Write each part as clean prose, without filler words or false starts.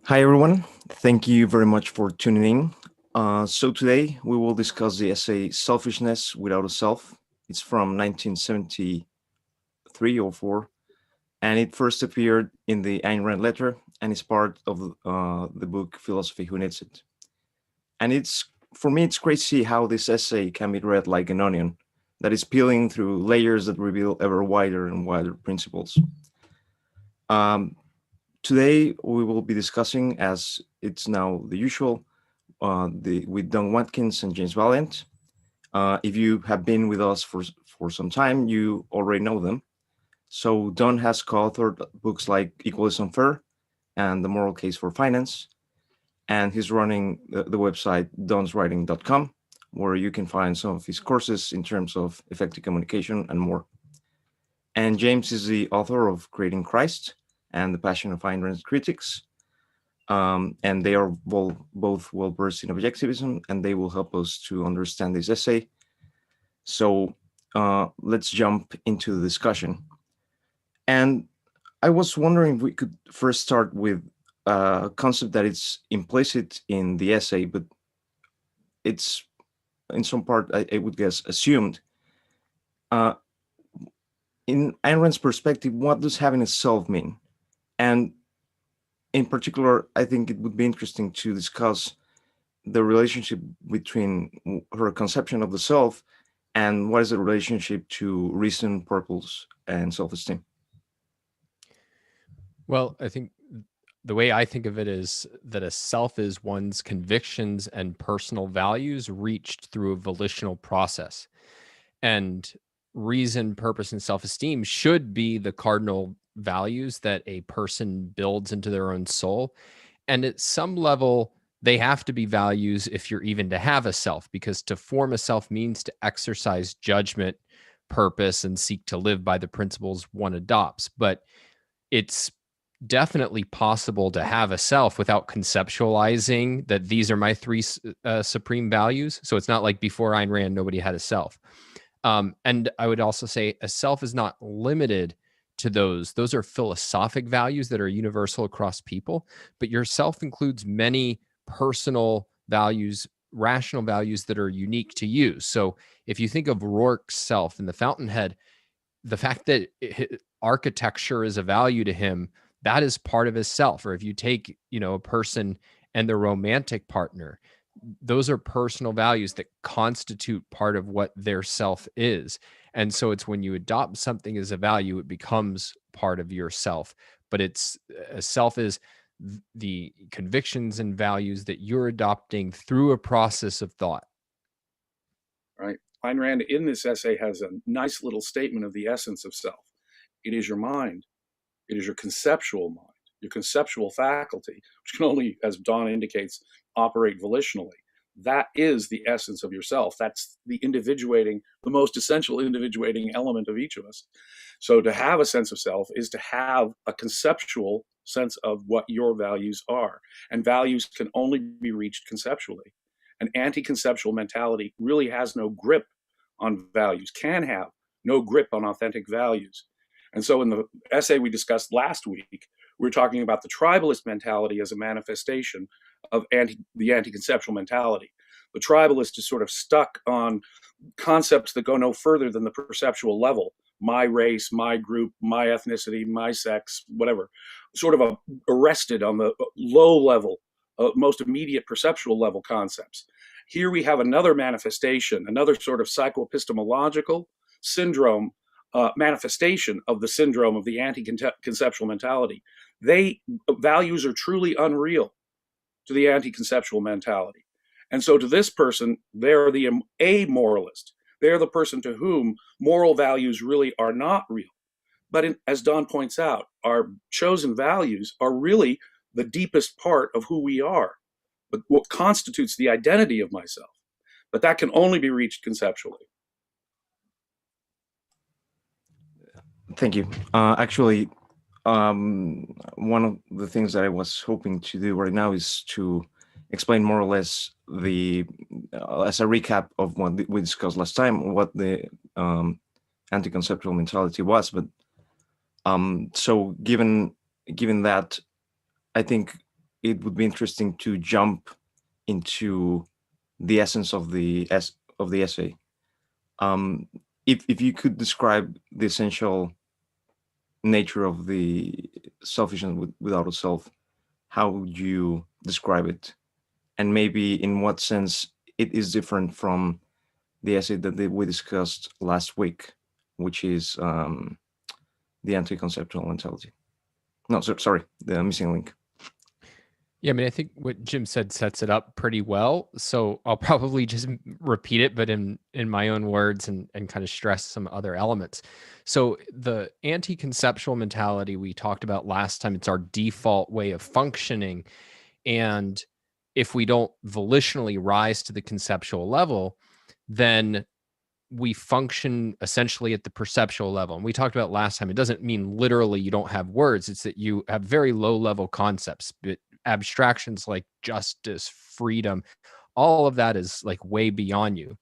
Hi, everyone. Thank you very much for tuning in. So today we will discuss the essay Selfishness Without a Self. It's from 1973 or 4, and it first appeared in the Ayn Rand letter and is part of the book Philosophy Who Needs It. And for me, it's great to see how this essay can be read like an onion that is peeling through layers that reveal ever wider and wider principles. Um, Today we will be discussing, as it's now the usual, with Don Watkins and James Valliant. If you have been with us for some time, you already know them. So Don has co-authored books like Equal is Unfair and The Moral Case for Finance, and he's running the website donswriting.com, where you can find some of his courses in terms of effective communication and more. And James is the author of Creating Christ and The Passion of Ayn Rand's Critics, and they are both well versed in objectivism, and they will help us to understand this essay. So let's jump into the discussion. And I was wondering if we could first start with a concept that is implicit in the essay, but it's in some part, I would guess, assumed. Uh, in Ayn Rand's perspective, what does having a self mean? And in particular, I think it would be interesting to discuss the relationship between her conception of the self and what is the relationship to reason, purpose, and self-esteem. Well, I think the way I think of it is that a self is one's convictions and personal values reached through a volitional process. And reason, purpose, and self esteem should be the cardinal values that a person builds into their own soul. And at some level, they have to be values if you're even to have a self, because to form a self means to exercise judgment, purpose, and seek to live by the principles one adopts. But it's definitely possible to have a self without conceptualizing that these are my three supreme values. So it's not like before Ayn Rand, nobody had a self. And I would also say a self is not limited to those. Those are philosophic values that are universal across people, but your self includes many personal values, rational values that are unique to you. So if you think of Rourke's self in The Fountainhead, the fact that architecture is a value to him, that is part of his self. Or if you take, a person and their romantic partner, those are personal values that constitute part of what their self is. And so it's when you adopt something as a value, it becomes part of yourself. But it's a self is the convictions and values that you're adopting through a process of thought. Right. Ayn Rand in this essay has a nice little statement of the essence of self. It is your mind. It is your conceptual mind, your conceptual faculty, which can only, as Don indicates, operate volitionally. That is the essence of yourself. That's the most essential individuating element of each of us. So to have a sense of self is to have a conceptual sense of what your values are. And values can only be reached conceptually. An anti-conceptual mentality really has no grip on values, can have no grip on authentic values. And so in the essay we discussed last week, we were talking about the tribalist mentality as a manifestation of the anti-conceptual mentality. The tribalist is sort of stuck on concepts that go no further than the perceptual level. My race, my group, my ethnicity, my sex, whatever. Sort of arrested on the low level, most immediate perceptual level concepts. Here we have another manifestation, another sort of psychoepistemological syndrome manifestation of the syndrome of the anti-conceptual mentality. Values are truly unreal to the anti-conceptual mentality. And so to this person, they're the amoralist. They're the person to whom moral values really are not real. But as Don points out, our chosen values are really the deepest part of who we are, but what constitutes the identity of myself. But that can only be reached conceptually. Thank you. Actually, one of the things that I was hoping to do right now is to explain more or less as a recap of what we discussed last time, what the anti-conceptual mentality was. But so given that, I think it would be interesting to jump into the essence of the essay. If you could describe the essential nature of the selfishness without a self, how would you describe it? And maybe in what sense it is different from the essay that we discussed last week, which is the anti-conceptual mentality. No, sorry, the missing link. Yeah, I mean, I think what Jim said sets it up pretty well. So I'll probably just repeat it, but in my own words, and kind of stress some other elements. So the anti-conceptual mentality we talked about last time, it's our default way of functioning. And if we don't volitionally rise to the conceptual level, then we function essentially at the perceptual level. And we talked about last time, it doesn't mean literally you don't have words. It's that you have very low level concepts, but abstractions like justice, freedom, all of that is like way beyond you.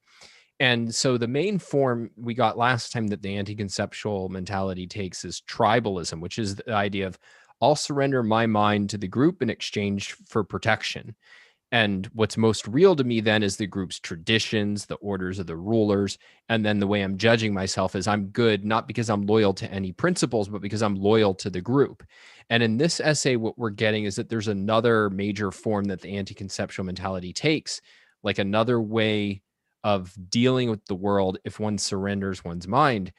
And so the main form we got last time that the anti-conceptual mentality takes is tribalism, which is the idea of I'll surrender my mind to the group in exchange for protection. And what's most real to me then is the group's traditions, the orders of the rulers. And then the way I'm judging myself is I'm good, not because I'm loyal to any principles, but because I'm loyal to the group. And in this essay, what we're getting is that there's another major form that the anti-conceptual mentality takes, like another way of dealing with the world if one surrenders one's mind.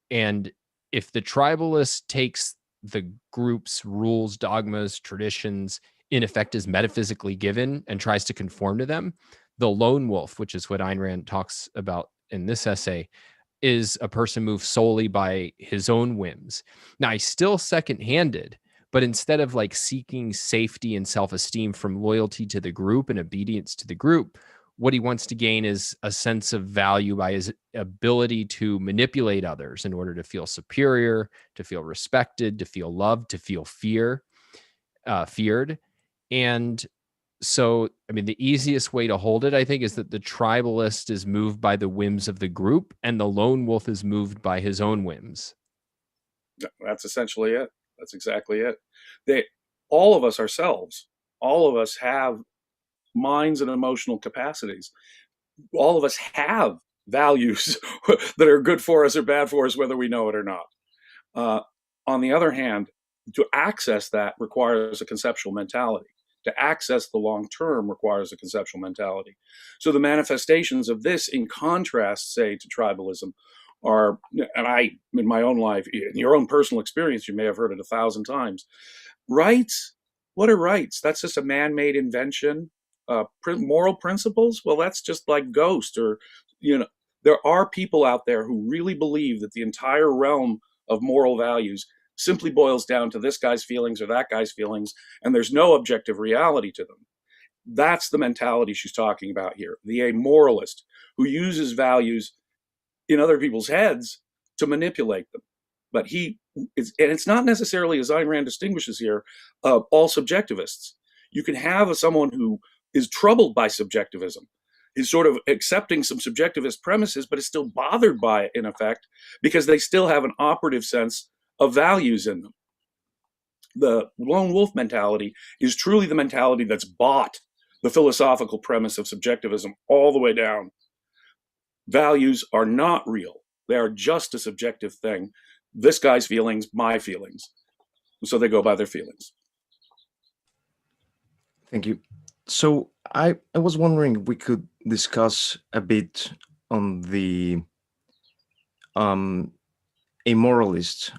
And if the tribalist takes the group's rules, dogmas, traditions, in effect is metaphysically given and tries to conform to them, the lone wolf, which is what Ayn Rand talks about in this essay, is a person moved solely by his own whims. Now, he's still second-handed, but instead of like seeking safety and self-esteem from loyalty to the group and obedience to the group, what he wants to gain is a sense of value by his ability to manipulate others in order to feel superior, to feel respected, to feel loved, to feel feared. And so, I mean, the easiest way to hold it, I think, is that the tribalist is moved by the whims of the group and the lone wolf is moved by his own whims. That's essentially it. That's exactly it. All of us ourselves, all of us have minds and emotional capacities. All of us have values that are good for us or bad for us, whether we know it or not. On the other hand, to access that requires a conceptual mentality. To access the long term requires a conceptual mentality. So the manifestations of this, in contrast, say, to tribalism, are, and I, in my own life, in your own personal experience, you may have heard it 1,000 times. Rights? What are rights? That's just a man-made invention. Moral principles? Well, that's just like Ghost, or, there are people out there who really believe that the entire realm of moral values simply boils down to this guy's feelings or that guy's feelings, and there's no objective reality to them. That's the mentality she's talking about here. The amoralist who uses values in other people's heads to manipulate them. But it's not necessarily, as Ayn Rand distinguishes here, all subjectivists. You can have someone who is troubled by subjectivism, is sort of accepting some subjectivist premises, but is still bothered by it, in effect, because they still have an operative sense of values in them. The lone wolf mentality is truly the mentality that's bought the philosophical premise of subjectivism all the way down. Values are not real. They are just a subjective thing. This guy's feelings, my feelings. So they go by their feelings. Thank you. So I was wondering if we could discuss a bit on the amoralist.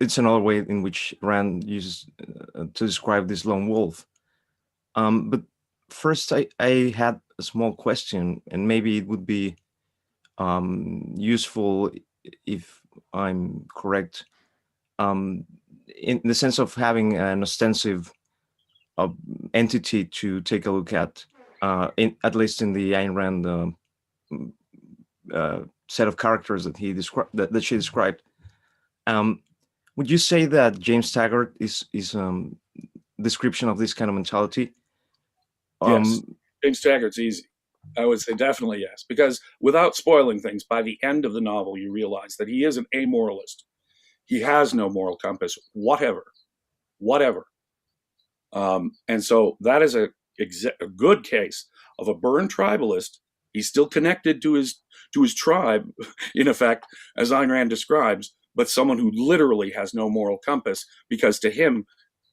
It's another way in which Rand uses to describe this lone wolf. But first, I had a small question, and maybe it would be useful if I'm correct, in the sense of having an ostensive entity to take a look at, at least in the Ayn Rand set of characters that he described, that she described. Would you say that James Taggart is description of this kind of mentality? Yes, James Taggart's easy. I would say definitely yes, because without spoiling things, by the end of the novel, you realize that he is an amoralist. He has no moral compass, whatever. And so that is a good case of a burned tribalist. He's still connected to his tribe, in effect, as Ayn Rand describes, but someone who literally has no moral compass, because to him,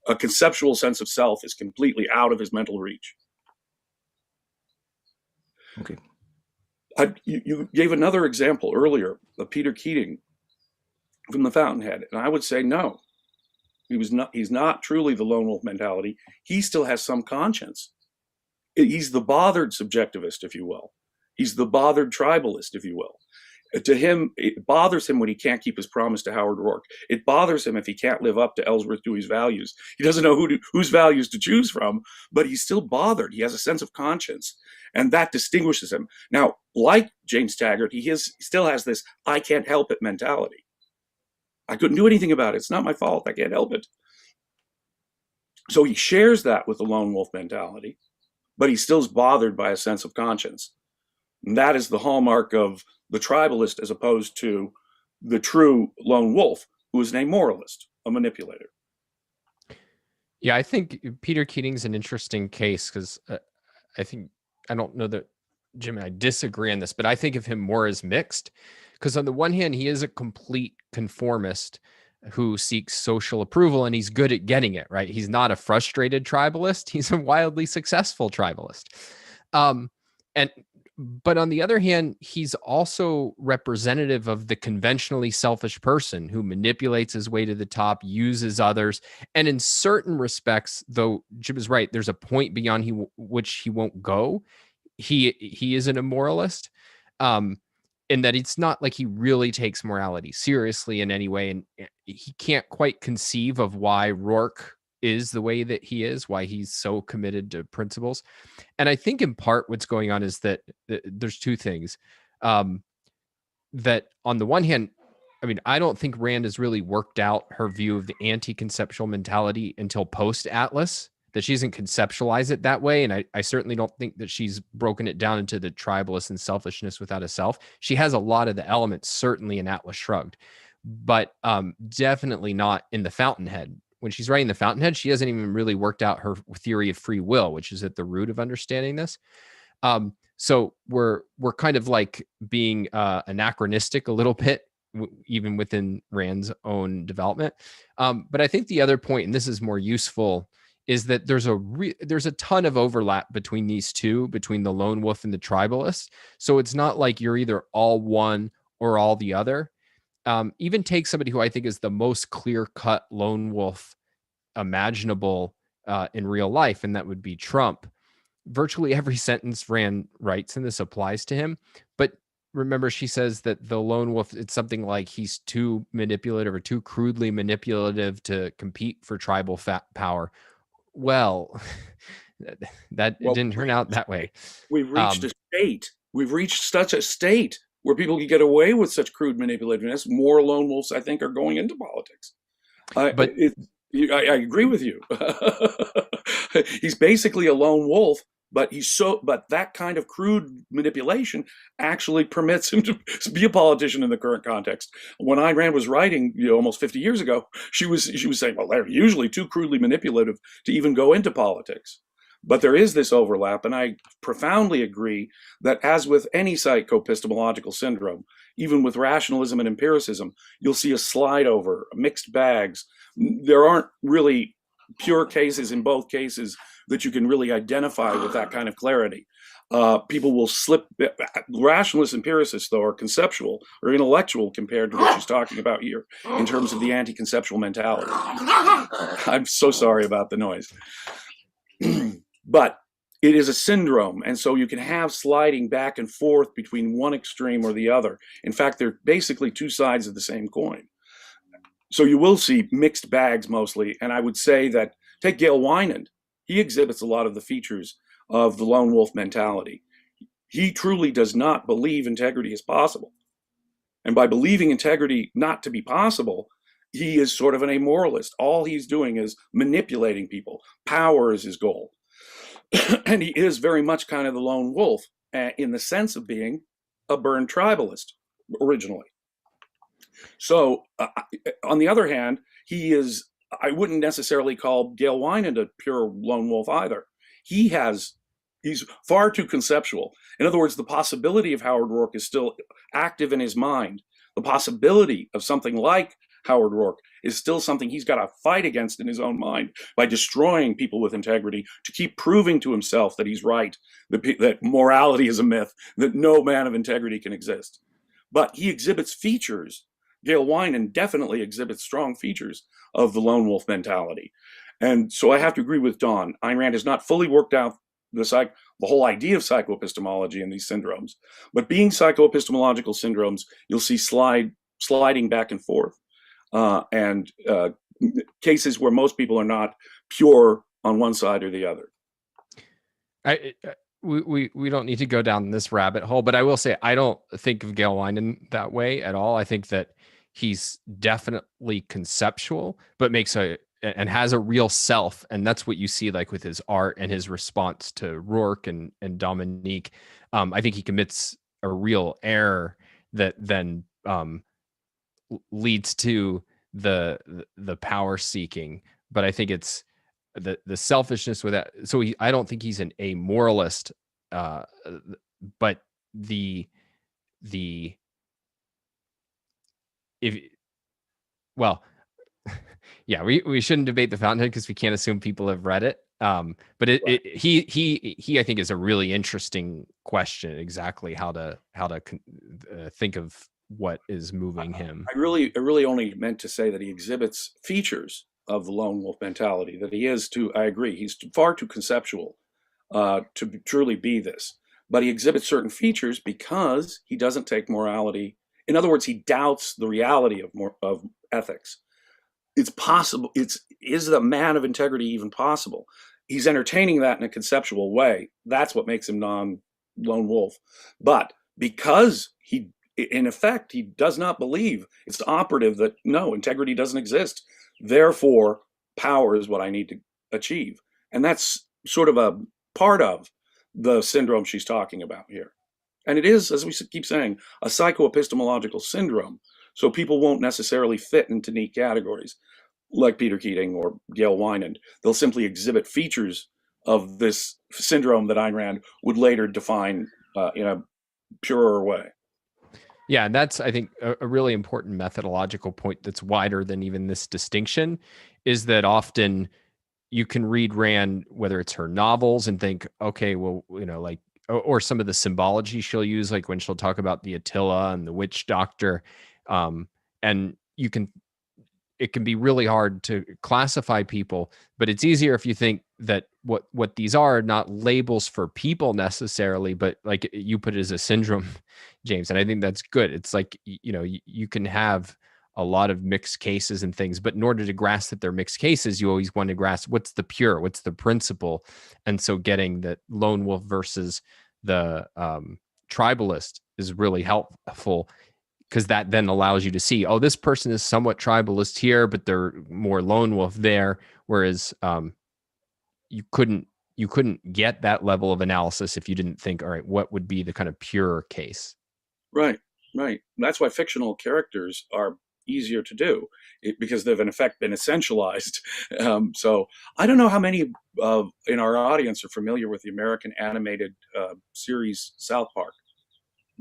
a conceptual sense of self is completely out of his mental reach. Okay. You gave another example earlier of Peter Keating from The Fountainhead, and I would say no. He's not truly the lone wolf mentality. He still has some conscience. He's the bothered subjectivist, if you will. He's the bothered tribalist, if you will. To him, it bothers him when he can't keep his promise to Howard Rourke. It bothers him if he can't live up to Ellsworth Dewey's values. He doesn't know whose values to choose from, but he's still bothered. He has a sense of conscience, and that distinguishes him. Now, like James Taggart, he still has this "I can't help it" mentality. I couldn't do anything about it. It's not my fault. I can't help it. So he shares that with the lone wolf mentality, but he still is bothered by a sense of conscience. And that is the hallmark of the tribalist, as opposed to the true lone wolf, who is a moralist, a manipulator. Yeah, I think Peter Keating's an interesting case, because I don't know that Jim and I disagree on this, but I think of him more as mixed, because on the one hand, he is a complete conformist who seeks social approval, and he's good at getting it, right? He's not a frustrated tribalist. He's a wildly successful tribalist. But on the other hand, he's also representative of the conventionally selfish person who manipulates his way to the top, uses others. And in certain respects, though Jim is right, there's a point beyond which he won't go. He is an immoralist, in that it's not like he really takes morality seriously in any way. And he can't quite conceive of why Rourke is the way that he is, why he's so committed to principles. And I think in part what's going on is that there's two things. That on the one hand, I mean, I don't think Rand has really worked out her view of the anti-conceptual mentality until post-Atlas, that she doesn't conceptualize it that way. And I certainly don't think that she's broken it down into the tribalist and selfishness without a self. She has a lot of the elements, certainly in Atlas Shrugged, but definitely not in The Fountainhead. When she's writing The Fountainhead, she hasn't even really worked out her theory of free will, which is at the root of understanding this. So we're kind of like being anachronistic a little bit, even within Rand's own development. But I think the other point, and this is more useful, is that there's a ton of overlap between these two, between the lone wolf and the tribalist. So it's not like you're either all one or all the other. Even take somebody who I think is the most clear-cut lone wolf imaginable in real life, and that would be Trump. Virtually every sentence Rand writes, and this applies to him, but remember, she says that the lone wolf, it's something like he's too manipulative or too crudely manipulative to compete for tribal power. Well, that didn't turn out that way. We've reached a state. We've reached such a state where people can get away with such crude manipulativeness. More lone wolves, I think, are going into politics. I agree with you. He's basically a lone wolf, but that kind of crude manipulation actually permits him to be a politician in the current context. When Ayn Rand was writing, almost 50 years ago, she was saying, well, they're usually too crudely manipulative to even go into politics. But there is this overlap, and I profoundly agree that, as with any psychoepistemological syndrome, even with rationalism and empiricism, you'll see a slide over, mixed bags. There aren't really pure cases in both cases that you can really identify with that kind of clarity. People will slip. Rationalist empiricists, though, are conceptual or intellectual compared to what she's talking about here in terms of the anti-conceptual mentality. I'm so sorry about the noise. But it is a syndrome, and so you can have sliding back and forth between one extreme or the other. In fact, they're basically two sides of the same coin. So you will see mixed bags mostly, and I would say that, take Gail Wynand. He exhibits a lot of the features of the lone wolf mentality. He truly does not believe integrity is possible. And by believing integrity not to be possible, he is sort of an amoralist. All he's doing is manipulating people. Power is his goal. And he is very much kind of the lone wolf in the sense of being a burned tribalist originally. So on the other hand, he is I wouldn't necessarily call Gail Winan a pure lone wolf either. He's far too conceptual. In other words, the possibility of Howard Roark is still active in his mind. The possibility of something like Howard Roark is still something he's got to fight against in his own mind by destroying people with integrity to keep proving to himself that he's right, that morality is a myth, that no man of integrity can exist. But he exhibits features. Gail Winan definitely exhibits strong features of the lone wolf mentality. And so I have to agree with Don. Ayn Rand has not fully worked out the whole idea of psychoepistemology and these syndromes. But being psychoepistemological syndromes, you'll see sliding back and forth. And cases where most people are not pure on one side or the other. We don't need to go down this rabbit hole, but I will say I don't think of Gail Winan that way at all. I think that he's definitely conceptual, but and has a real self, and that's what you see like with his art and his response to Roark and Dominique. I think he commits a real error that then leads to the power seeking. But I think it's the selfishness without. So I don't think he's an amoralist, but yeah, we shouldn't debate the Fountainhead because we can't assume people have read it. But he I think is a really interesting question, exactly how to think of what is moving him. I really only meant to say that he exhibits features of the lone wolf mentality, that he is I agree, he's far too conceptual to truly be this. But he exhibits certain features because he doesn't take morality. In other words, he doubts the reality of ethics. It's possible. Is the man of integrity even possible? He's entertaining that in a conceptual way. That's what makes him non-lone wolf. But because in effect, he does not believe it's operative that no, integrity doesn't exist. Therefore, power is what I need to achieve. And that's sort of a part of the syndrome she's talking about here. And it is, as we keep saying, a psychoepistemological syndrome. So people won't necessarily fit into neat categories like Peter Keating or Gail Winan. They'll simply exhibit features of this syndrome that Ayn Rand would later define in a purer way. Yeah, and that's, I think, a really important methodological point that's wider than even this distinction, is that often you can read Rand, whether it's her novels, and think, okay, well, like, or some of the symbology she'll use, like when she'll talk about the Attila and the witch doctor, and it can be really hard to classify people, but it's easier if you think that what these are not labels for people necessarily, but like you put it as a syndrome, James. And I think that's good. It's like, you can have a lot of mixed cases and things, but in order to grasp that they're mixed cases, you always want to grasp what's the pure, what's the principle. And so getting the lone wolf versus the tribalist is really helpful, because that then allows you to see, oh, this person is somewhat tribalist here, but they're more lone wolf there. Whereas you couldn't get that level of analysis if you didn't think, all right, what would be the kind of pure case? Right. That's why fictional characters are easier to do, because they've in effect been essentialized. So I don't know how many in our audience are familiar with the American animated series South Park.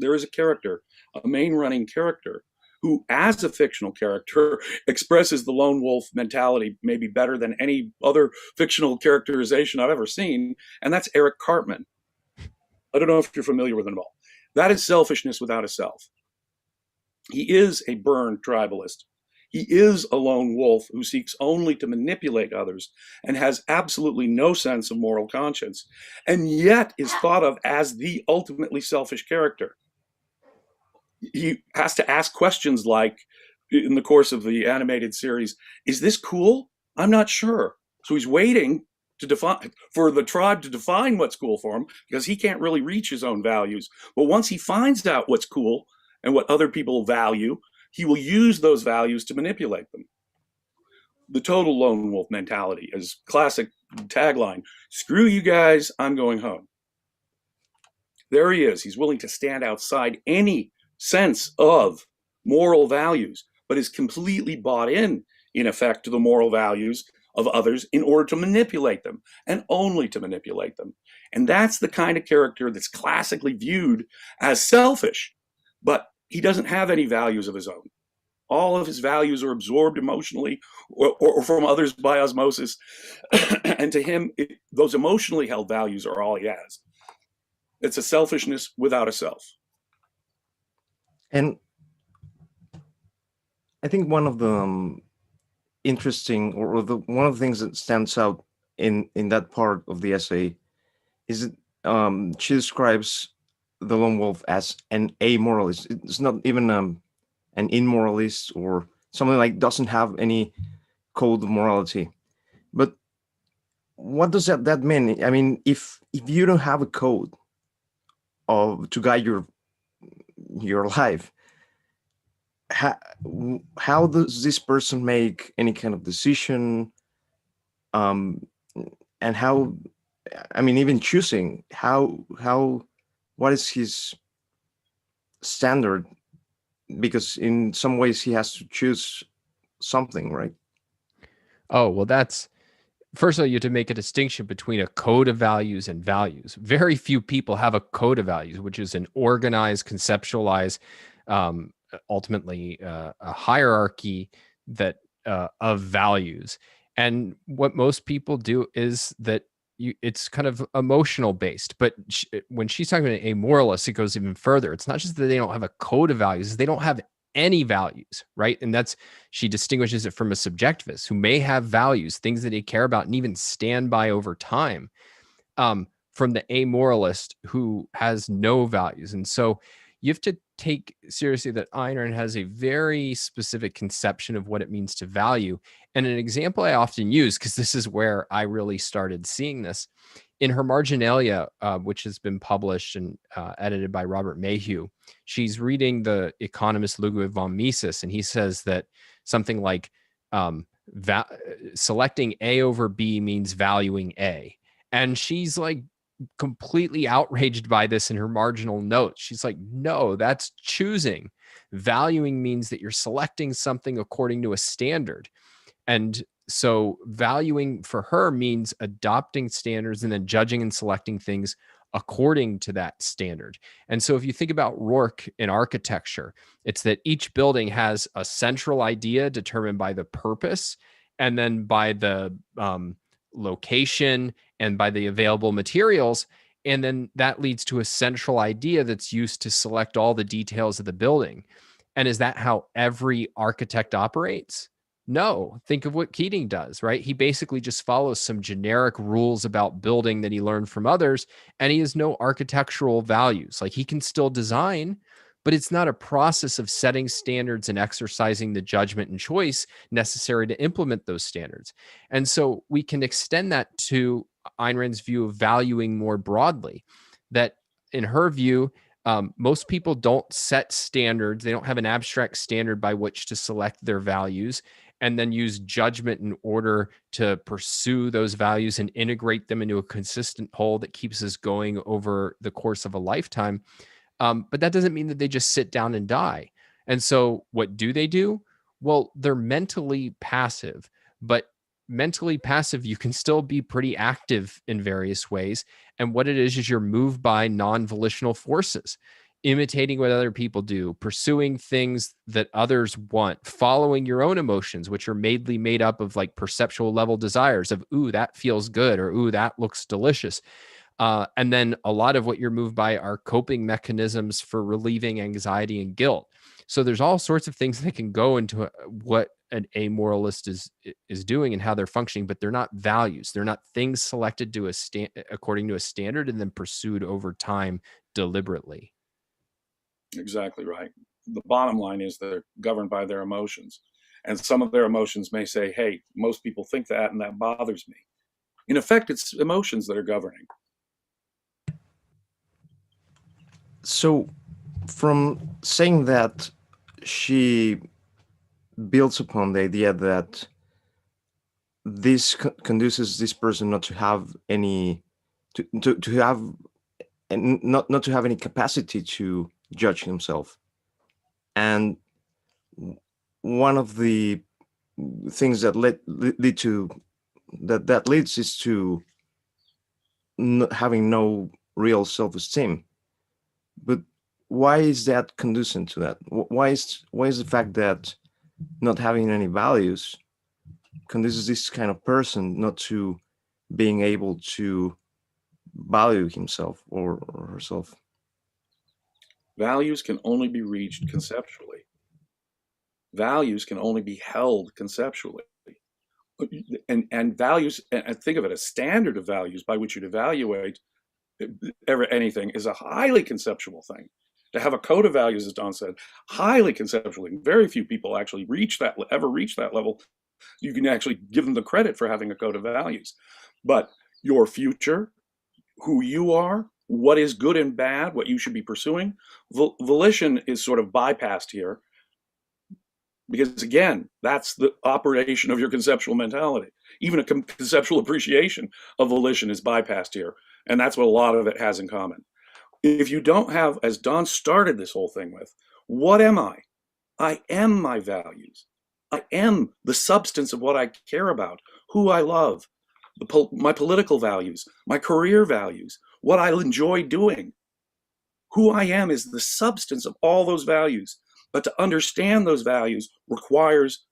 There is a character, a main running character, who, as a fictional character, expresses the lone wolf mentality maybe better than any other fictional characterization I've ever seen, and that's Eric Cartman. I don't know if you're familiar with him at all. That is selfishness without a self. He is a burned tribalist. He is a lone wolf who seeks only to manipulate others and has absolutely no sense of moral conscience, and yet is thought of as the ultimately selfish character. He has to ask questions like, in the course of the animated series, is this cool? I'm not sure. So he's waiting for the tribe to define what's cool for him, because he can't really reach his own values. But once he finds out what's cool and what other people value, he will use those values to manipulate them. The total lone wolf mentality is classic tagline: screw you guys, I'm going home. There he is. He's willing to stand outside any sense of moral values, but is completely bought in in effect, to the moral values of others in order to manipulate them, and only to manipulate them. And that's the kind of character that's classically viewed as selfish, but he doesn't have any values of his own. All of his values are absorbed emotionally or from others by osmosis. And to him, those emotionally held values are all he has. It's a selfishness without a self. And I think one of the interesting, or one of the things that stands out in that part of the essay is that she describes the lone wolf as an amoralist. It's not even an immoralist or something like doesn't have any code of morality. But what does that mean? I mean, if you don't have a code of to guide your life, how does this person make any kind of decision? And how, I mean, even choosing what is his standard? Because in some ways he has to choose something, right? Oh, well, that's first of all, you have to make a distinction between a code of values and values. Very few people have a code of values, which is an organized, conceptualized, ultimately a hierarchy that of values. And what most people do is that it's kind of emotional based. But when she's talking about a moralist, it goes even further. It's not just that they don't have a code of values; they don't have any values, right? And that's, she distinguishes it from a subjectivist who may have values, things that they care about and even stand by over time, from the amoralist who has no values. And so you have to take seriously that Ayn Rand has a very specific conception of what it means to value. And an example I often use, because this is where I really started seeing this, in her Marginalia, which has been published and edited by Robert Mayhew, she's reading the economist Ludwig von Mises, and he says that something like selecting A over B means valuing A. And she's like completely outraged by this in her marginal notes. She's like, no, that's choosing. Valuing means that you're selecting something according to a standard. And so valuing for her means adopting standards and then judging and selecting things according to that standard. And so if you think about Rourke in architecture, it's that each building has a central idea determined by the purpose and then by the location and by the available materials. And then that leads to a central idea that's used to select all the details of the building. And is that how every architect operates? No. Think of what Keating does, right? He basically just follows some generic rules about building that he learned from others, and he has no architectural values. Like, he can still design, but it's not a process of setting standards and exercising the judgment and choice necessary to implement those standards. And so we can extend that to Ayn Rand's view of valuing more broadly, that in her view, most people don't set standards. They don't have an abstract standard by which to select their values and then use judgment in order to pursue those values and integrate them into a consistent whole that keeps us going over the course of a lifetime. But that doesn't mean that they just sit down and die. And so what do? Well, they're mentally passive, but mentally passive, you can still be pretty active in various ways. And what it is you're moved by non-volitional forces, imitating what other people do, pursuing things that others want, following your own emotions, which are mainly made up of like perceptual level desires of, ooh, that feels good, or ooh, that looks delicious. And then a lot of what you're moved by are coping mechanisms for relieving anxiety and guilt. So there's all sorts of things that can go into what an amoralist is doing and how they're functioning, but they're not values. They're not things selected to according to a standard and then pursued over time deliberately. Exactly right. The bottom line is they're governed by their emotions. And some of their emotions may say, hey, most people think that, and that bothers me. In effect, it's emotions that are governing. So, from saying that, she builds upon the idea that this conduces this person not to have any to have and not to have any capacity to judge himself. And one of the things that lead to that leads is to having no real self-esteem. But why is that conducive to that? Why is the fact that not having any values conduces this kind of person not to being able to value himself or herself? Values can only be reached conceptually. Values can only be held conceptually. And values, and think of it, a standard of values by which you'd evaluate anything is a highly conceptual thing. To have a code of values, as Don said, highly conceptual. Very few people actually ever reach that level. You can actually give them the credit for having a code of values. But your future, who you are, what is good and bad, what you should be pursuing, volition is sort of bypassed here. Because again, that's the operation of your conceptual mentality. Even a conceptual appreciation of volition is bypassed here. And that's what a lot of it has in common. If you don't have, as Don started this whole thing with, what am I? I am my values. I am the substance of what I care about, who I love, my political values, my career values, what I enjoy doing. Who I am is the substance of all those values. But to understand those values requires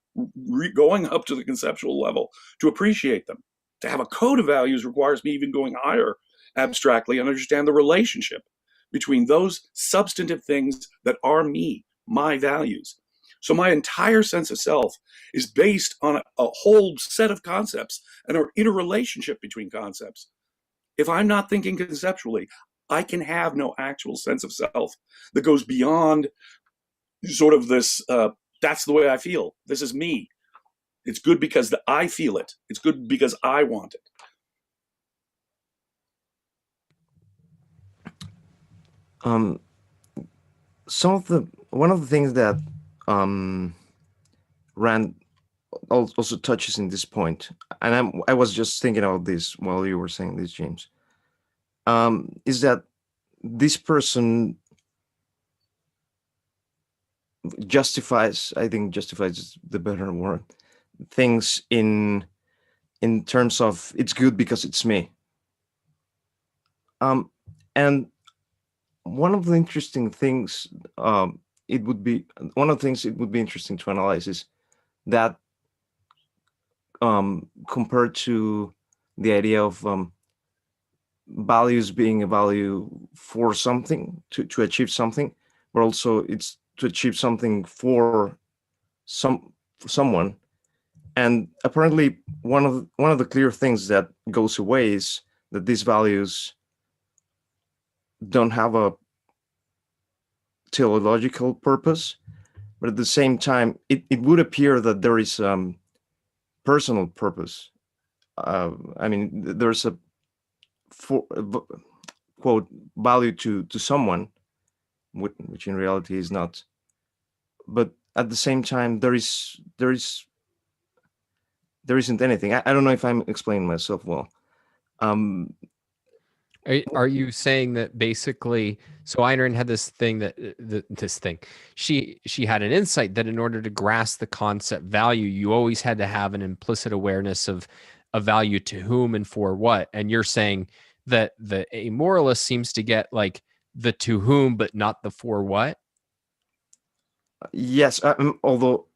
going up to the conceptual level to appreciate them. To have a code of values requires me even going higher abstractly and understand the relationship between those substantive things that are me, my values. So my entire sense of self is based on a whole set of concepts and an interrelationship between concepts. If I'm not thinking conceptually, I can have no actual sense of self that goes beyond sort of this, that's the way I feel. This is me. It's good because I feel it. It's good because I want it. One of the things that Rand also touches in this point, and I was just thinking about this while you were saying this, James, is that this person justifies, I think justifies is the better word, things in terms of it's good because it's me. And one of the interesting things it would be interesting to analyze is that compared to the idea of values being a value for something, to achieve something, but also it's to achieve something for someone. And apparently one of the clear things that goes away is that these values don't have a teleological purpose, but at the same time it would appear that there is personal purpose. I mean, there's a quote value to someone, which in reality is not. But at the same time, there isn't anything. I don't know if I'm explaining myself well. Are you saying that basically, so Ayn Rand had this thing she had an insight that in order to grasp the concept value, you always had to have an implicit awareness of a value to whom and for what. And you're saying that the amoralist seems to get like the to whom, but not the for what? Yes, although,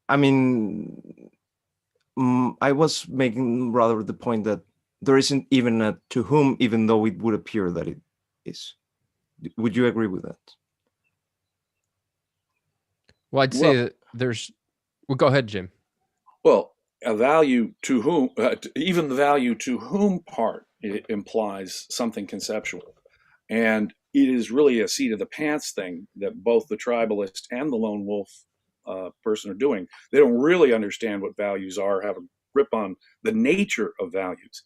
I mean, I was making rather the point that there isn't even a to whom, even though it would appear that it is. Would you agree with that? Well, I'd say that there's. Well, go ahead, Jim. Well, a value to whom, even the value to whom part, it implies something conceptual. And it is really a seat of the pants thing that both the tribalist and the lone wolf person are doing. They don't really understand what values are, have a grip on the nature of values.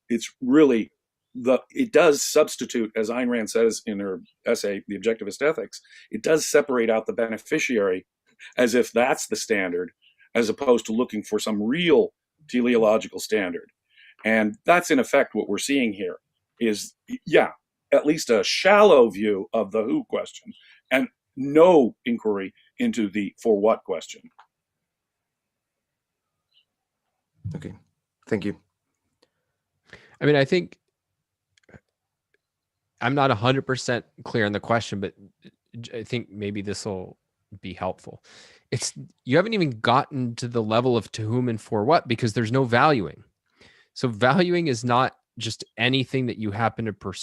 It's really it does substitute, as Ayn Rand says in her essay, The Objectivist Ethics, it does separate out the beneficiary as if that's the standard, as opposed to looking for some real teleological standard. And that's in effect what we're seeing here is, yeah, at least a shallow view of the who question and no inquiry into the for what question. Okay, thank you. I mean, I think I'm not 100% clear on the question, but I think maybe this will be helpful. It's you haven't even gotten to the level of to whom and for what, because there's no valuing. So valuing is not just anything that you happen to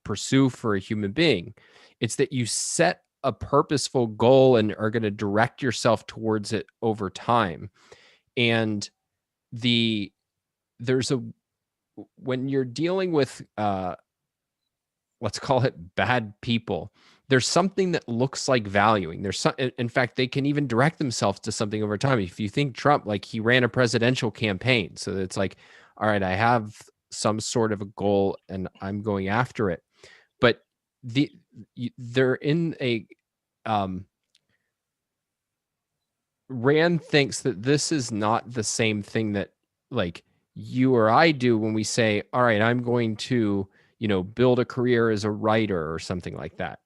pursue for a human being. It's that you set a purposeful goal and are going to direct yourself towards it over time. And there's a when you're dealing with let's call it bad people, there's something that looks like valuing. There's some, in fact, they can even direct themselves to something over time. If you think Trump, like he ran a presidential campaign, so it's like, all right, I have some sort of a goal and I'm going after it. But they're in a Rand thinks that this is not the same thing that like you or I do when we say, all right, I'm going to, build a career as a writer or something like that.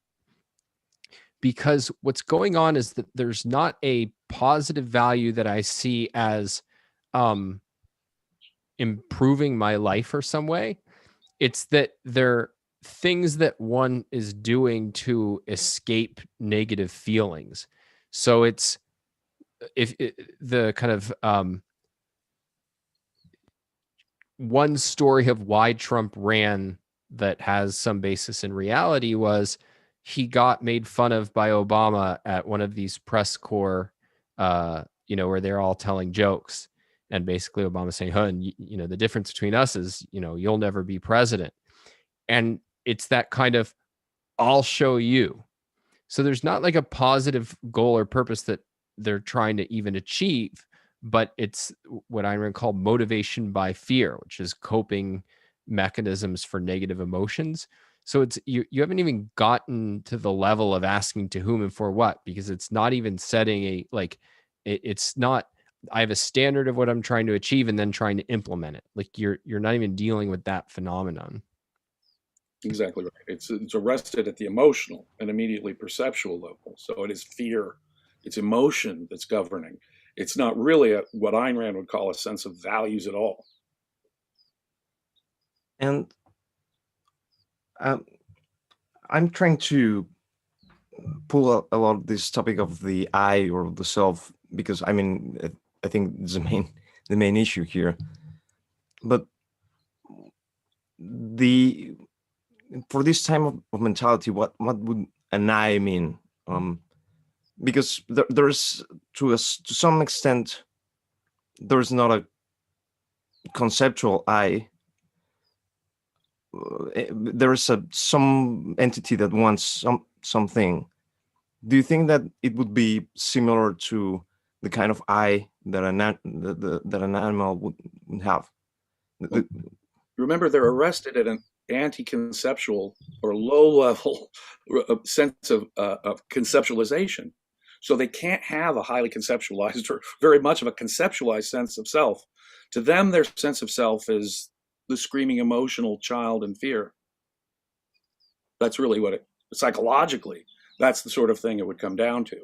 Because what's going on is that there's not a positive value that I see as improving my life or some way. It's that they're things that one is doing to escape negative feelings. So it's the kind of one story of why Trump ran that has some basis in reality was he got made fun of by Obama at one of these press corps, where they're all telling jokes. And basically Obama saying, the difference between us is, you'll never be president. And it's that kind of, I'll show you. So there's not like a positive goal or purpose that they're trying to even achieve, but it's what Ayn Rand called motivation by fear, which is coping mechanisms for negative emotions. So it's you haven't even gotten to the level of asking to whom and for what, because it's not even setting it's not, I have a standard of what I'm trying to achieve and then trying to implement it. Like you're not even dealing with that phenomenon. Exactly right. It's arrested at the emotional and immediately perceptual level. So it is fear, it's emotion that's governing. It's not really what Ayn Rand would call a sense of values at all. And I'm trying to pull a lot of this topic of the I or the self, because I mean, I think it's the main issue here. But for this type of mentality, what would an I mean? Because there's to some extent there's not a conceptual I. There is some entity that wants something. Do you think that it would be similar to the kind of I that that an animal would have? Well, remember, they're arrested at an anti-conceptual or low-level sense of conceptualization. So they can't have a highly conceptualized or very much of a conceptualized sense of self. To them, their sense of self is the screaming emotional child in fear. That's really what psychologically, that's the sort of thing it would come down to.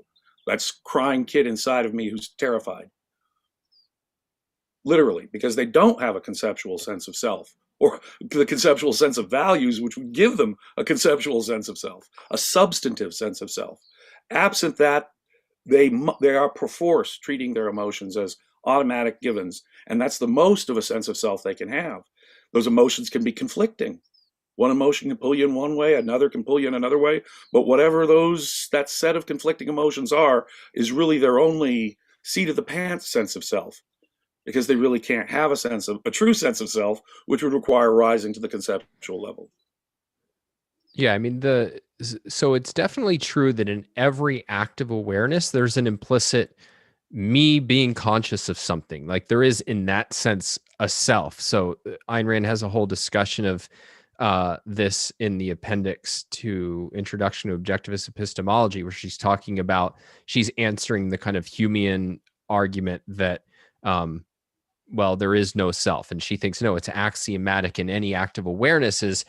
That's crying kid inside of me who's terrified. Literally, because they don't have a conceptual sense of self or the conceptual sense of values, which would give them a conceptual sense of self, a substantive sense of self. Absent that, they are perforce treating their emotions as automatic givens, and that's the most of a sense of self they can have. Those emotions can be conflicting. One emotion can pull you in one way, another can pull you in another way, but whatever that set of conflicting emotions are is really their only seat of the pants sense of self, because they really can't have a true sense of self, which would require rising to the conceptual level. Yeah, I mean so it's definitely true that in every act of awareness there's an implicit me being conscious of something. Like there is in that sense a self. So Ayn Rand has a whole discussion of this in the appendix to Introduction to Objectivist Epistemology, where she's answering the kind of Humean argument that there is no self. And she thinks, no, it's axiomatic in any act of awareness is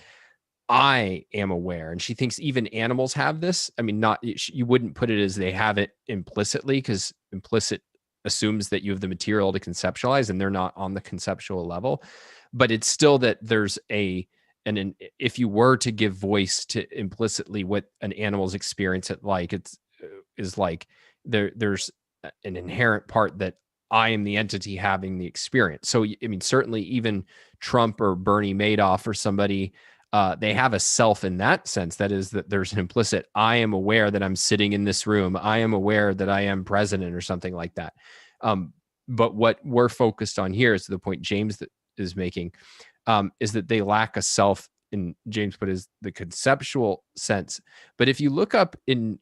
I am aware. And she thinks even animals have this. I mean, you wouldn't put it as they have it implicitly, because implicit assumes that you have the material to conceptualize, and they're not on the conceptual level. But it's still that there's if you were to give voice to implicitly what an animal's experience is like, there's an inherent part that I am the entity having the experience. So, I mean, certainly even Trump or Bernie Madoff or somebody, they have a self in that sense. That is, that there's an implicit, I am aware that I'm sitting in this room. I am aware that I am president or something like that. But what we're focused on here is the point James is making, is that they lack a self in James put is the conceptual sense. But if you look up in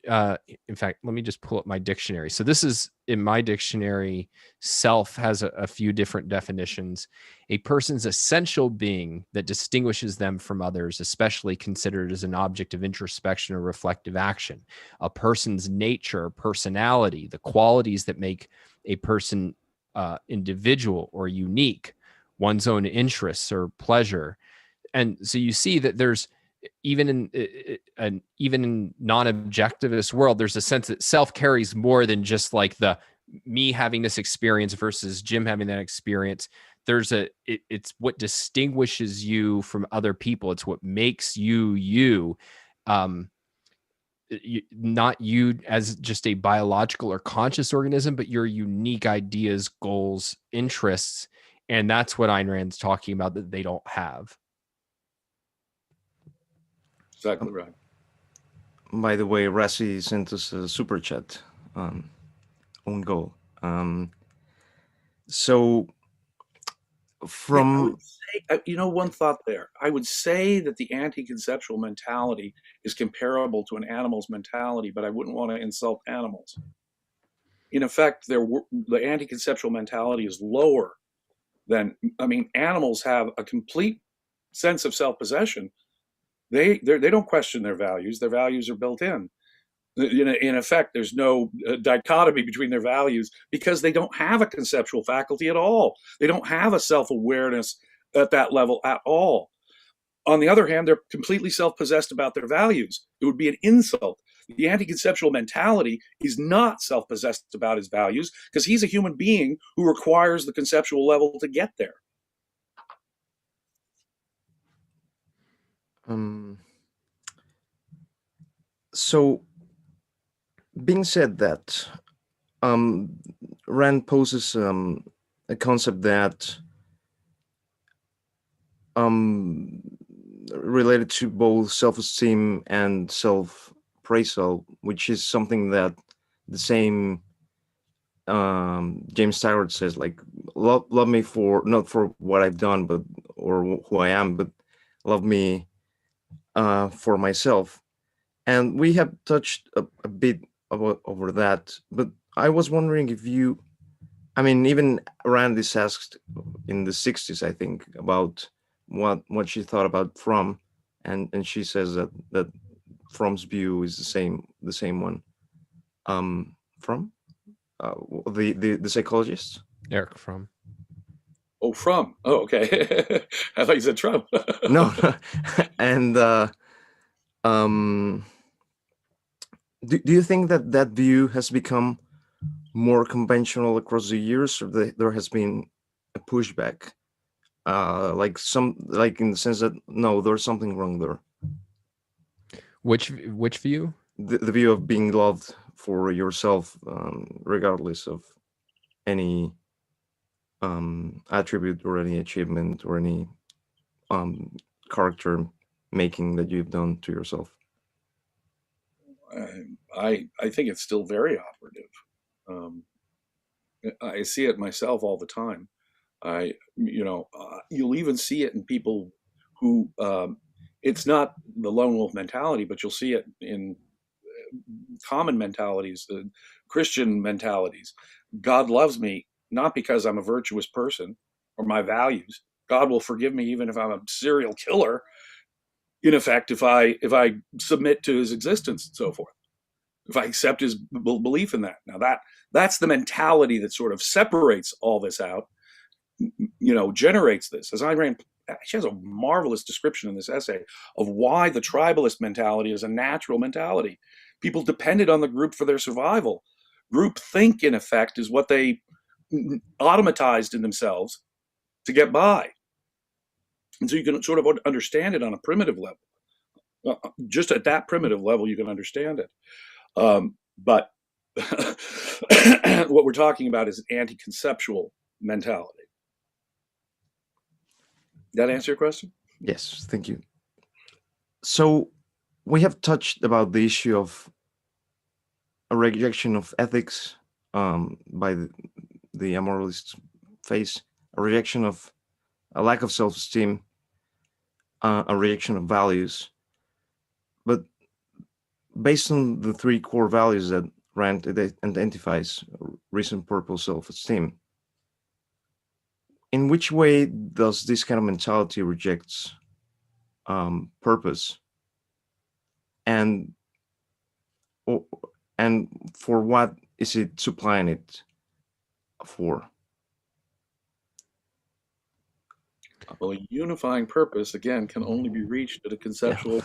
fact, let me just pull up my dictionary. So this is in my dictionary, self has a few different definitions. A person's essential being that distinguishes them from others, especially considered as an object of introspection or reflective action. A person's nature, personality, the qualities that make a person individual or unique, one's own interests or pleasure. And so you see that there's even in non-objectivist world, there's a sense that self carries more than just like the me having this experience versus Jim having that experience. It's what distinguishes you from other people. It's what makes you. Not you as just a biological or conscious organism, but your unique ideas, goals, interests. And that's what Ayn Rand's talking about that they don't have. Exactly right. By the way, Rassi sent us a super chat on goal. So from I would say, one thought there. I would say that the anti-conceptual mentality is comparable to an animal's mentality, but I wouldn't want to insult animals. In effect, the anti-conceptual mentality is lower than, animals have a complete sense of self-possession. They don't question their values. Their values are built in. In effect, there's no dichotomy between their values because they don't have a conceptual faculty at all. They don't have a self-awareness at that level at all. On the other hand, they're completely self-possessed about their values. It would be an insult. The anti-conceptual mentality is not self-possessed about his values because he's a human being who requires the conceptual level to get there. So, being said that, Rand poses a concept that related to both self-esteem and self-appraisal, which is something that the same James Stewart says, like, love me for not for what I've done, but or who I am, but love me for myself. And we have touched a bit over that, but I was wondering if you, even Rand is asked in the 60s, I think, about what she thought about Fromm, and she says that Fromm's view is the same one. Fromm, the psychologist, Eric Fromm. Oh, Fromm. Oh, okay. I thought you said Trump. No, and do you think that view has become more conventional across the years, or there has been a pushback? Like in the sense that no, there's something wrong there. Which view? The view of being loved for yourself, regardless of any attribute or any achievement or any character making that you've done to yourself. I think it's still very operative. I see it myself all the time. You'll even see it in people who, it's not the lone wolf mentality, but you'll see it in common mentalities, Christian mentalities. God loves me not because I'm a virtuous person or my values. God will forgive me even if I'm a serial killer. In effect, if I submit to his existence and so forth, if I accept his belief in that. Now that's the mentality that sort of separates all this out, generates this. As Ayn Rand, she has a marvelous description in this essay of why the tribalist mentality is a natural mentality. People depended on the group for their survival. Group think, in effect, is what they automatized in themselves to get by. And so you can sort of understand it on a primitive level. Just at that primitive level, you can understand it. But what we're talking about is an anti-conceptual mentality. That answer your question? Yes, thank you. So we have touched about the issue of a rejection of ethics by the amoralist phase, a rejection of a lack of self-esteem, a rejection of values. But based on the three core values that Rand identifies, reason, purpose, self-esteem, in which way does this kind of mentality reject purpose, and for what is it supplying it for? Well, a unifying purpose, again, can only be reached at a conceptual.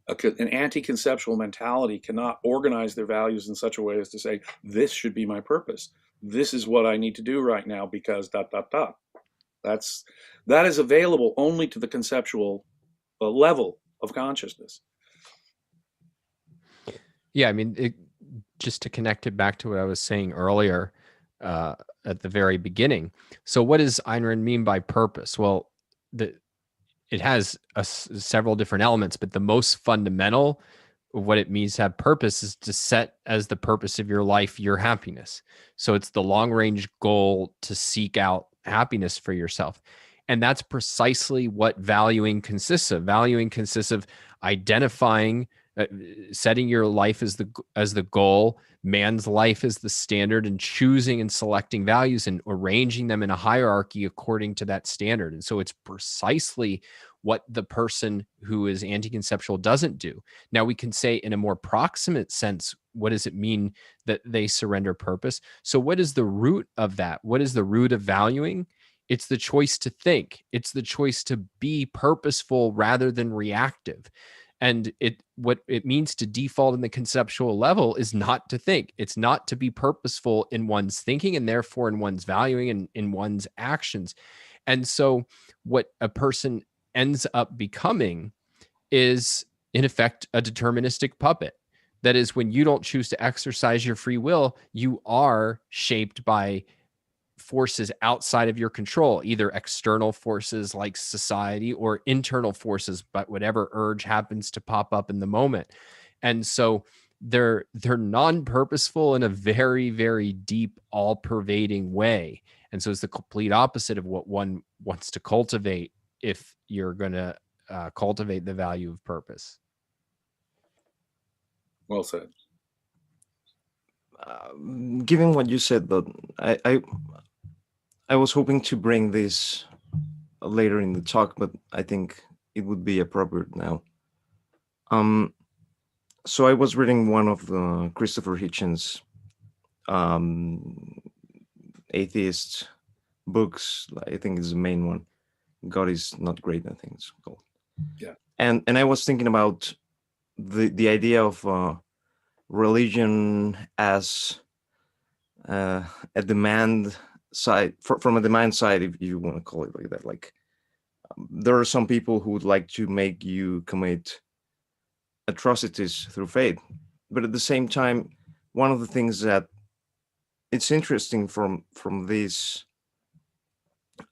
An anti-conceptual mentality cannot organize their values in such a way as to say, this should be my purpose. This is what I need to do right now because ... That is available only to the conceptual level of consciousness. Yeah, I mean, just to connect it back to what I was saying earlier at the very beginning. So what does Ayn Rand mean by purpose? Well, it has several different elements, but the most fundamental of what it means to have purpose is to set as the purpose of your life your happiness. So it's the long range goal to seek out happiness for yourself. And that's precisely what valuing consists of. Valuing consists of identifying, setting your life as the goal, man's life as the standard, and choosing and selecting values and arranging them in a hierarchy according to that standard. And so it's precisely what the person who is anti-conceptual doesn't do. Now, we can say in a more proximate sense, what does it mean that they surrender purpose? So what is the root of that? What is the root of valuing? It's the choice to think. It's the choice to be purposeful rather than reactive. And what it means to default in the conceptual level is not to think. It's not to be purposeful in one's thinking and therefore in one's valuing and in one's actions. And so what a person ends up becoming is, in effect, a deterministic puppet. That is, when you don't choose to exercise your free will, you are shaped by forces outside of your control, either external forces like society or internal forces, but whatever urge happens to pop up in the moment. And so they're non-purposeful in a very, very deep, all-pervading way. And so it's the complete opposite of what one wants to cultivate if you're going to cultivate the value of purpose. Well said. Given what you said, though, I was hoping to bring this later in the talk, but I think it would be appropriate now. So I was reading one of Christopher Hitchens' atheist books. I think it's the main one. God is Not Great, I think it's called. Yeah. And I was thinking about the idea of religion as a demand side, from a demand side, if you want to call it like that. Like, there are some people who would like to make you commit atrocities through faith, but at the same time, one of the things that it's interesting from this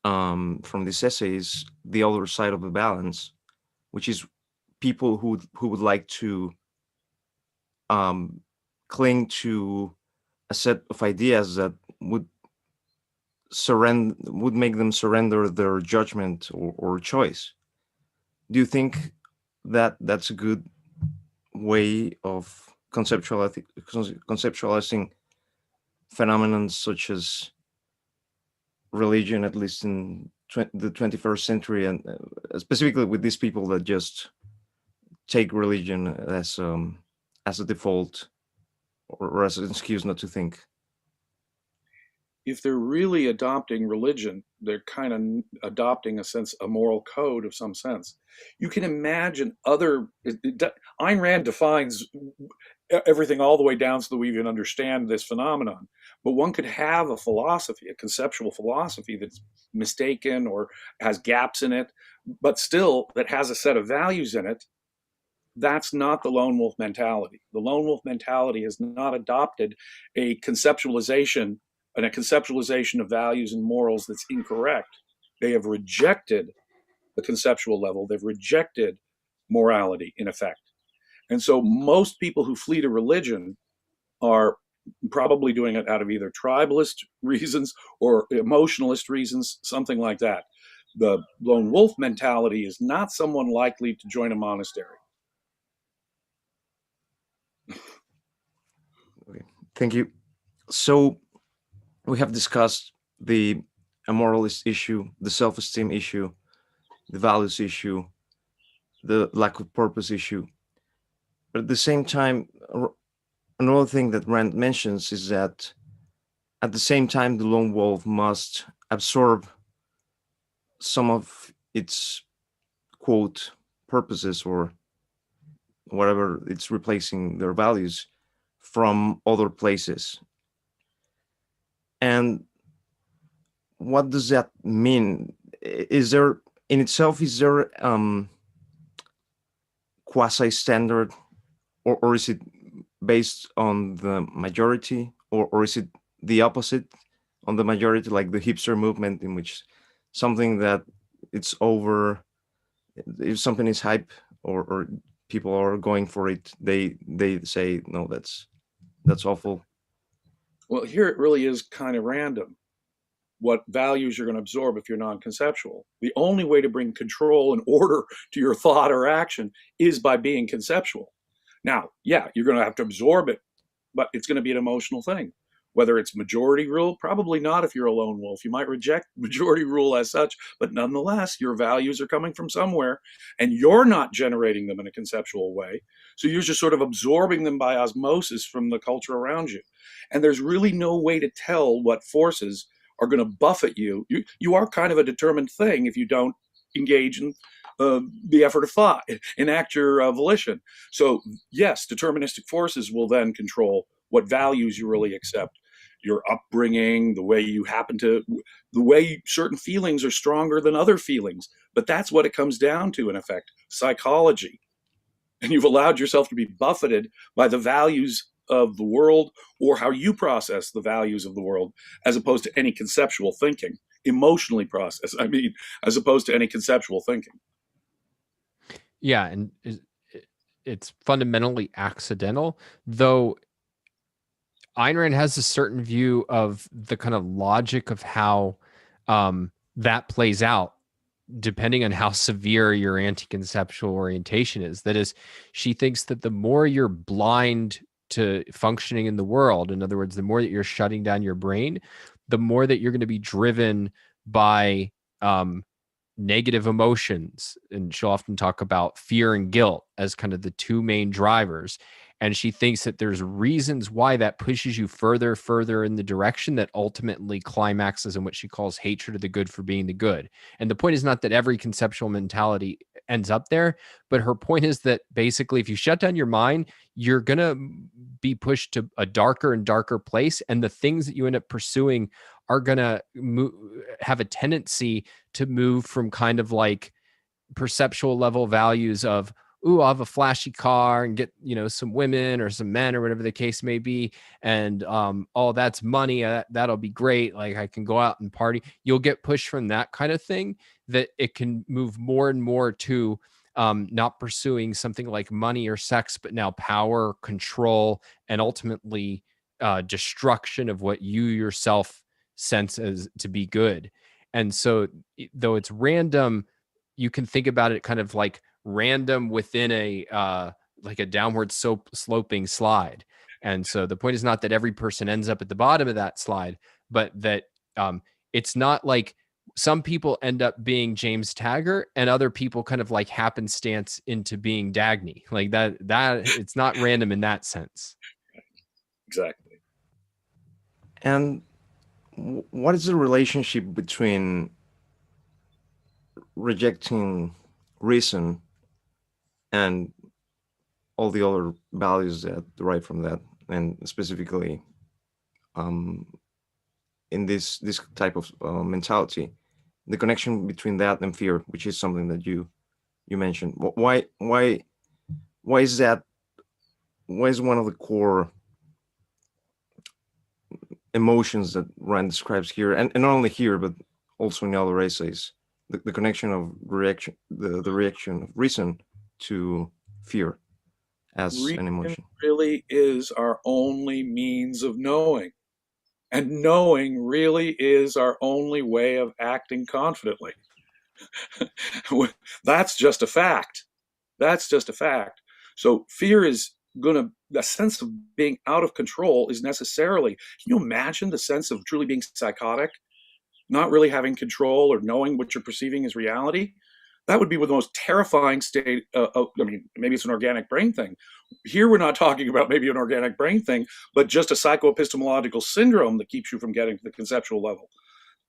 essay is the other side of the balance, which is people who would like to cling to a set of ideas that would make them surrender their judgment or choice. Do you think that that's a good way of conceptualizing phenomena such as religion, at least in the 21st century, and specifically with these people that just take religion as a default or as an excuse not to think? If they're really adopting religion, they're kind of adopting a moral code of some sense. You can imagine Ayn Rand defines everything all the way down so that we even understand this phenomenon. But one could have a philosophy, a conceptual philosophy that's mistaken or has gaps in it, but still that has a set of values in it. That's not the lone wolf mentality. The lone wolf mentality has not adopted a conceptualization and a conceptualization of values and morals that's incorrect. They have rejected the conceptual level. They've rejected morality, in effect. And so most people who flee to religion are probably doing it out of either tribalist reasons or emotionalist reasons, something like that. The lone wolf mentality is not someone likely to join a monastery. Okay. Thank you. So we have discussed the amoralist issue, the self-esteem issue, the values issue, the lack of purpose issue. But at the same time, another thing that Rand mentions is that at the same time, the lone wolf must absorb some of its quote purposes or whatever it's replacing their values from other places. And what does that mean? Is there in itself, is there quasi standard, or is it based on the majority, or is it the opposite on the majority, like the hipster movement, in which something that it's over, if something is hype, or people are going for it, they say no, that's awful. Well, here it really is kind of random what values you're going to absorb if you're non-conceptual. The only way to bring control and order to your thought or action is by being conceptual. Now, yeah, you're going to have to absorb it, but it's going to be an emotional thing. Whether it's majority rule, probably not if you're a lone wolf. You might reject majority rule as such, but nonetheless, your values are coming from somewhere and you're not generating them in a conceptual way. So you're just sort of absorbing them by osmosis from the culture around you. And there's really no way to tell what forces are going to buffet you. You are kind of a determined thing if you don't engage in the effort of thought, enact your volition. So yes, deterministic forces will then control what values you really accept, your upbringing, the way certain feelings are stronger than other feelings. But that's what it comes down to, in effect, psychology. And you've allowed yourself to be buffeted by the values of the world or how you process the values of the world, as opposed to any conceptual thinking, emotionally process, as opposed to any conceptual thinking. Yeah, and it's fundamentally accidental, though Ayn Rand has a certain view of the kind of logic of how that plays out, depending on how severe your anti-conceptual orientation is. That is, she thinks that the more you're blind to functioning in the world, in other words, the more that you're shutting down your brain, the more that you're going to be driven by negative emotions. And she'll often talk about fear and guilt as kind of the two main drivers. And she thinks that there's reasons why that pushes you further in the direction that ultimately climaxes in what she calls hatred of the good for being the good. And the point is not that every conceptual mentality ends up there, but her point is that basically if you shut down your mind, you're going to be pushed to a darker and darker place. And the things that you end up pursuing are going to have a tendency to move from kind of like perceptual level values of, ooh, I'll have a flashy car and get, some women or some men or whatever the case may be. And, oh, that's money. That'll be great. Like I can go out and party. You'll get pushed from that kind of thing, that it can move more and more to not pursuing something like money or sex, but now power, control, and ultimately destruction of what you yourself sense as to be good. And so though it's random, you can think about it kind of like random within a like a downward sloping slide. And so the point is not that every person ends up at the bottom of that slide, but that it's not like some people end up being James Taggart and other people kind of like happenstance into being Dagny. Like that it's not random in that sense. Exactly. And what is the relationship between rejecting reason and all the other values that derive from that, and specifically um, in this type of mentality, the connection between that and fear, which is something that you mentioned. Why is that? Why is one of the core emotions that Rand describes here, and not only here but also in other essays, the connection of reaction, the reaction of reason to fear as an Reason emotion? really is our only means of knowing. And knowing really is our only way of acting confidently. That's just a fact. That's just a fact. So fear is going to, the sense of being out of control is necessarily, can you imagine the sense of truly being psychotic, not really having control or knowing what you're perceiving as reality? That would be the most terrifying state. I mean, maybe it's an organic brain thing. Here, we're not talking about maybe an organic brain thing, but just a psychoepistemological syndrome that keeps you from getting to the conceptual level.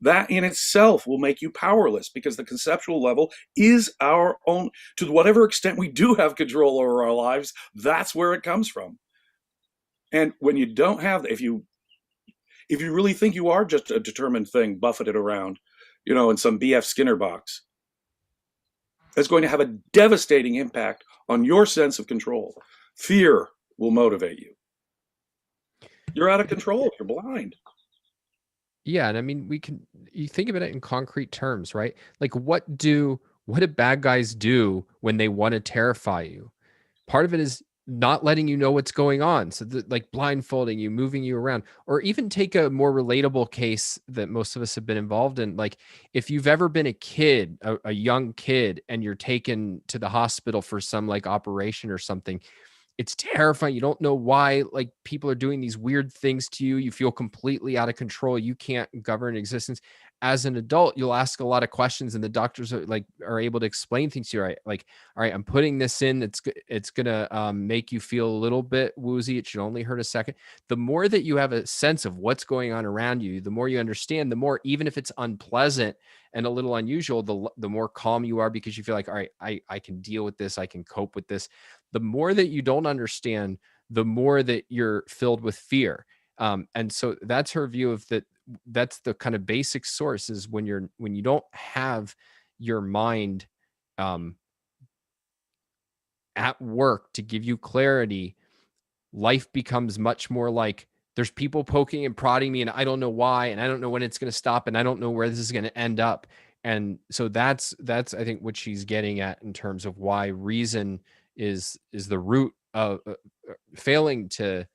That in itself will make you powerless because the conceptual level is our own. To whatever extent we do have control over our lives, that's where it comes from. And when you don't have that, if you really think you are just a determined thing buffeted around, in some BF Skinner box, that's going to have a devastating impact on your sense of control. Fear will motivate you. You're out of control. You're blind. Yeah, and I mean, you think about it in concrete terms, right? Like what do bad guys do when they want to terrify you? Part of it is not letting you know what's going on. So like blindfolding you, moving you around, or even take a more relatable case that most of us have been involved in. Like if you've ever been a kid, a young kid, and you're taken to the hospital for some like operation or something, it's terrifying. You don't know why like people are doing these weird things to you. You feel completely out of control. You can't govern existence. As an adult, you'll ask a lot of questions and the doctors are able to explain things to you, right? Like, all right, I'm putting this in. It's gonna make you feel a little bit woozy. It should only hurt a second. The more that you have a sense of what's going on around you, the more you understand, the more, even if it's unpleasant and a little unusual, the more calm you are because you feel like, all right, I can deal with this. I can cope with this. The more that you don't understand, the more that you're filled with fear. And so that's her view of that. That's the kind of basic source is when you don't have your mind um, at work to give you clarity, life becomes much more like there's people poking and prodding me and I don't know why and I don't know when it's going to stop and I don't know where this is going to end up. And so that's I think what she's getting at in terms of why reason is the root of failing to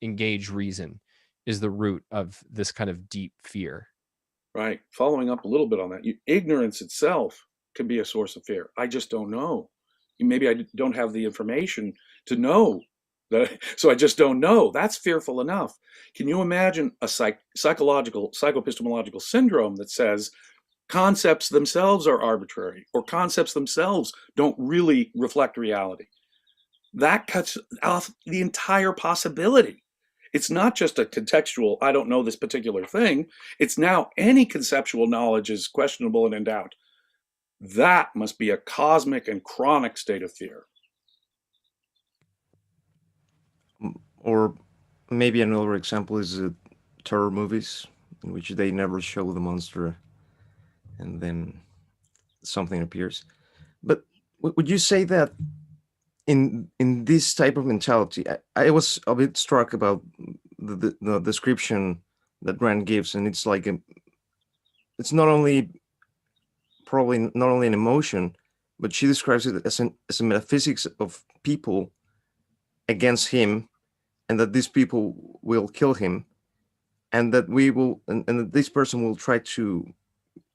engage reason is the root of this kind of deep fear. Right. Following up a little bit on that, ignorance itself can be a source of fear. I just don't know. Maybe I don't have the information to know that, so I just don't know. That's fearful enough. Can you imagine a psychological, psychoepistemological syndrome that says concepts themselves are arbitrary or concepts themselves don't really reflect reality? That cuts off the entire possibility. It's not just a contextual, I don't know this particular thing. It's now any conceptual knowledge is questionable and in doubt. That must be a cosmic and chronic state of fear. Or maybe another example is terror movies, in which they never show the monster and then something appears. But would you say that in this type of mentality, I was a bit struck about the description that Rand gives, and it's like it's not only probably not only an emotion, but she describes it as a metaphysics of people against him, and that these people will kill him, and that we will, and that this person will try to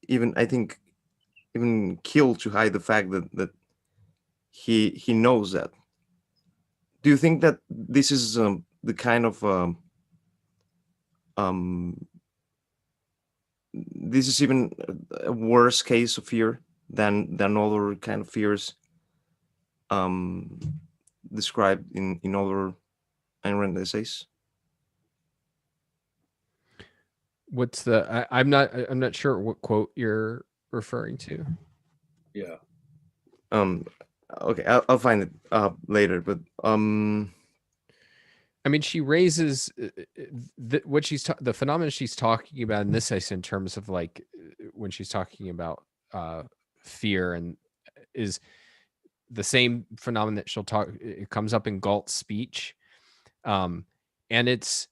even, I think, even kill to hide the fact that he knows that. Do you think that this is the kind of um, this is even a worse case of fear than other kind of fears um, described in other Ayn Rand essays? I'm not sure what quote you're referring to. Yeah. Um, okay, I'll find it later. But I mean, she raises the phenomenon she's talking about in this case, in terms of like when she's talking about fear, and is the same phenomenon that she'll talk. It comes up in Galt's speech, and it's,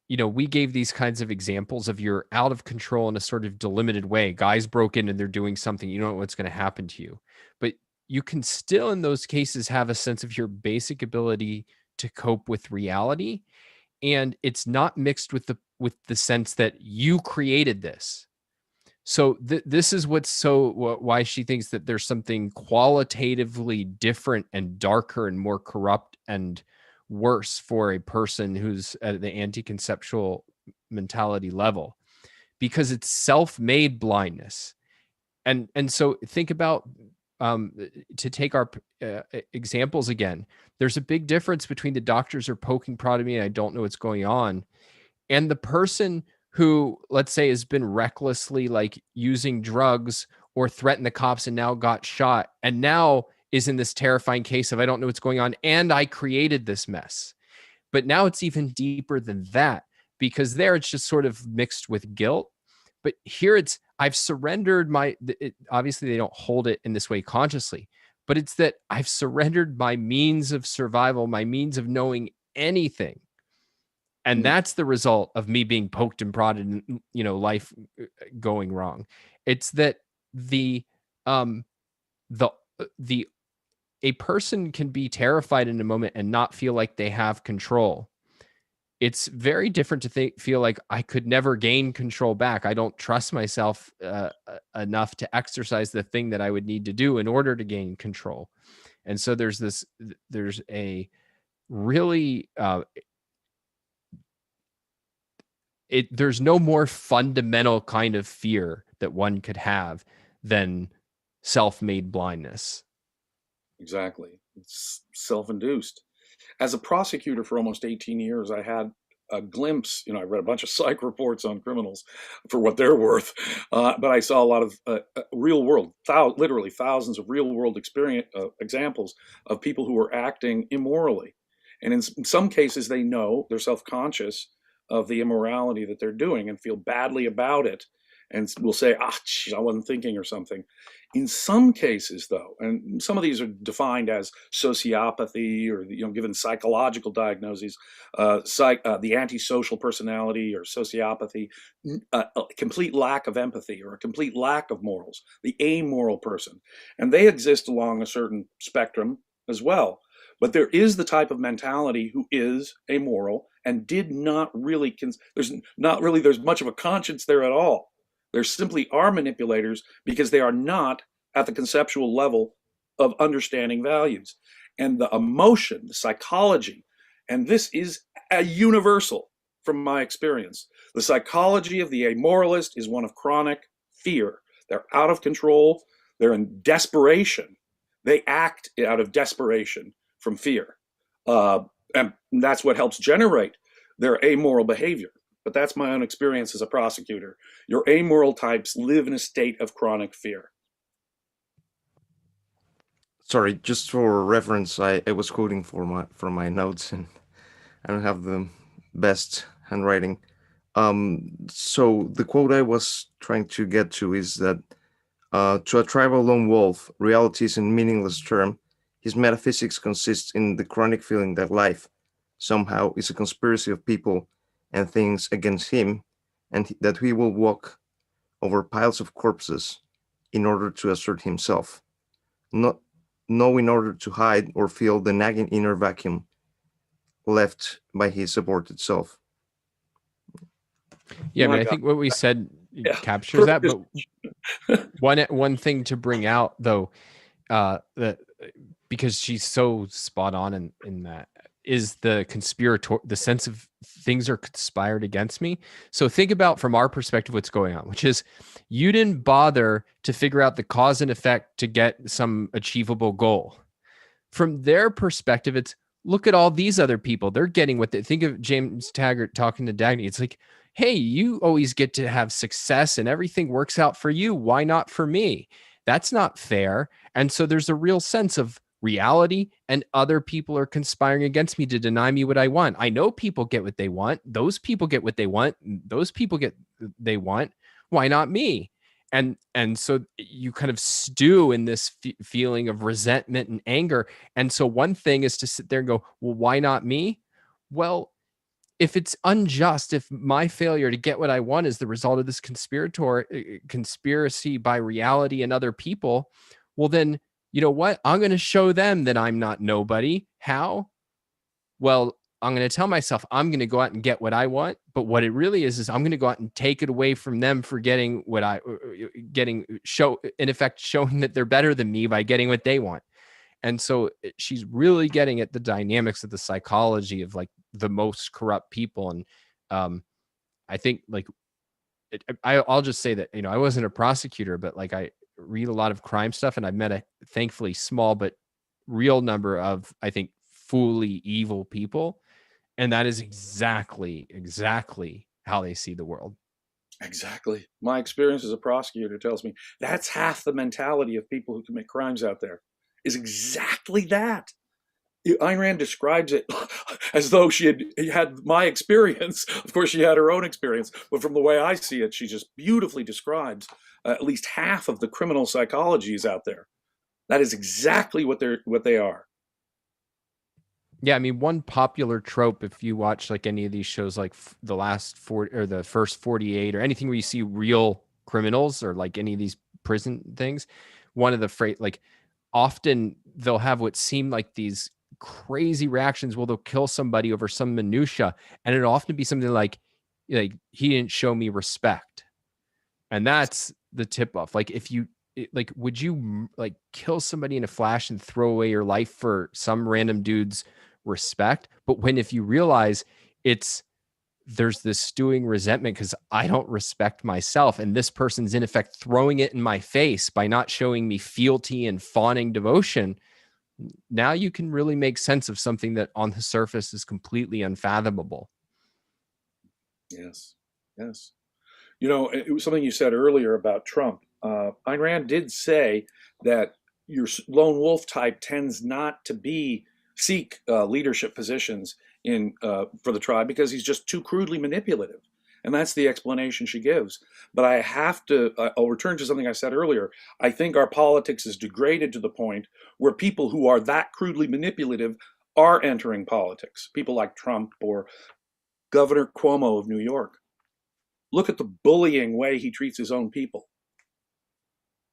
we gave these kinds of examples of you're out of control in a sort of delimited way. Guys broke in and they're doing something. You don't know what's going to happen to you, but you can still, in those cases, have a sense of your basic ability to cope with reality, and it's not mixed with the sense that you created this. So this is why she thinks that there's something qualitatively different and darker and more corrupt and worse for a person who's at the anti-conceptual mentality level, because it's self-made blindness. And so think about, to take our examples again, there's a big difference between the doctors are poking, prodding me, and I don't know what's going on, and the person who, let's say, has been recklessly like using drugs or threatened the cops and now got shot, and now is in this terrifying case of I don't know what's going on and I created this mess. But now it's even deeper than that, because there it's just sort of mixed with guilt. But here it's I've surrendered obviously they don't hold it in this way consciously, but it's that I've surrendered my means of survival, my means of knowing anything. And that's the result of me being poked and prodded and, life going wrong. It's that a person can be terrified in a moment and not feel like they have control. It's very different to feel like I could never gain control back. I don't trust myself enough to exercise the thing that I would need to do in order to gain control. And so there's a really, there's no more fundamental kind of fear that one could have than self-made blindness. Exactly. It's self-induced. As a prosecutor for almost 18 years, I had a glimpse. I read a bunch of psych reports on criminals for what they're worth, but I saw a lot of real world, literally thousands of real world examples of people who are acting immorally. And in some cases, they're self-conscious of the immorality that they're doing and feel badly about it, and will say, geez, I wasn't thinking, or something. In some cases, though, and some of these are defined as sociopathy, or given psychological diagnoses, the antisocial personality or sociopathy, a complete lack of empathy or a complete lack of morals, the amoral person, and they exist along a certain spectrum as well. But there is the type of mentality who is amoral and did not really, there's much of a conscience there at all. There simply are manipulators because they are not at the conceptual level of understanding values. And the emotion, the psychology, and this is a universal from my experience. The psychology of the amoralist is one of chronic fear. They're out of control. They're in desperation. They act out of desperation from fear. And that's what helps generate their amoral behavior. But that's my own experience as a prosecutor. Your amoral types live in a state of chronic fear. Sorry, just for reference, I was quoting from my notes, and I don't have the best handwriting. So the quote I was trying to get to is that to a tribal lone wolf, reality is a meaningless term. His metaphysics consists in the chronic feeling that life somehow is a conspiracy of people and things against him, and that he will walk over piles of corpses in order to assert himself, no in order to hide or fill the nagging inner vacuum left by his aborted self. Yeah, I think what we said captures that. But one thing to bring out, though, that because she's so spot on in that, is the the sense of things are conspired against me. So think about, from our perspective, what's going on, which is you didn't bother to figure out the cause and effect to get some achievable goal. From their perspective, it's look at all these other people. They're getting what they think of. James Taggart talking to Dagny. It's like, hey, you always get to have success and everything works out for you. Why not for me? That's not fair. And so there's a real sense of reality, and other people are conspiring against me to deny me what I want. I know people get what they want. Those people get what they want. Those people get they want. Why not me? And so you kind of stew in this feeling of resentment and anger. And so one thing is to sit there and go, well, why not me? Well, if it's unjust, if my failure to get what I want is the result of this conspiracy by reality and other people, well, then, you know what? I'm going to show them that I'm not nobody. How? Well, I'm going to tell myself I'm going to go out and get what I want. But what it really is I'm going to go out and take it away from them for getting what in effect, showing that they're better than me by getting what they want. And so she's really getting at the dynamics of the psychology of like the most corrupt people. And I think like, I'll just say that, you know, I wasn't a prosecutor, but like I read a lot of crime stuff, and I've met a thankfully small but real number of, I think, fully evil people. And that is exactly how they see the world. Exactly. My experience as a prosecutor tells me that's half the mentality of people who commit crimes out there, is exactly that. Ayn Rand describes it as though she had my experience. Of course, she had her own experience, but from the way I see it, she just beautifully describes at least half of the criminal psychologies out there. That is exactly what they are. Yeah, I mean, one popular trope, if you watch like any of these shows, like the last 40 or the first 48 or anything where you see real criminals or like any of these prison things, one of the like often they'll have what seem like these crazy reactions. Well, they'll kill somebody over some minutia, and it'll often be something like he didn't show me respect, and that's the tip off. Like if you like, would you like kill somebody in a flash and throw away your life for some random dude's respect? But if you realize there's this stewing resentment because I don't respect myself, and this person's in effect throwing it in my face by not showing me fealty and fawning devotion, now you can really make sense of something that on the surface is completely unfathomable. Yes. You know, it was something you said earlier about Trump. Ayn Rand did say that your lone wolf type tends not to seek leadership positions for the tribe because he's just too crudely manipulative. And that's the explanation she gives. But I'll return to something I said earlier. I think our politics is degraded to the point where people who are that crudely manipulative are entering politics. People like Trump or Governor Cuomo of New York. Look at the bullying way he treats his own people.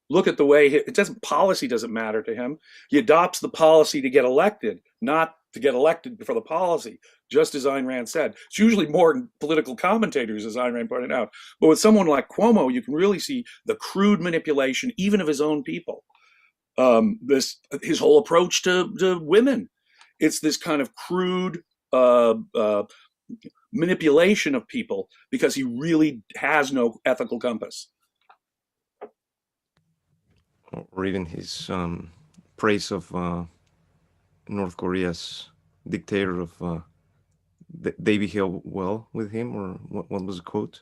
Look at the way policy doesn't matter to him. He adopts the policy to get elected, not to get elected for the policy, just as Ayn Rand said. It's usually more political commentators, as Ayn Rand pointed out. But with someone like Cuomo, you can really see the crude manipulation, even of his own people. His whole approach to women. It's this kind of crude manipulation of people because he really has no ethical compass. Or even his praise of North Korea's dictator of they behave well with him, or what was the quote?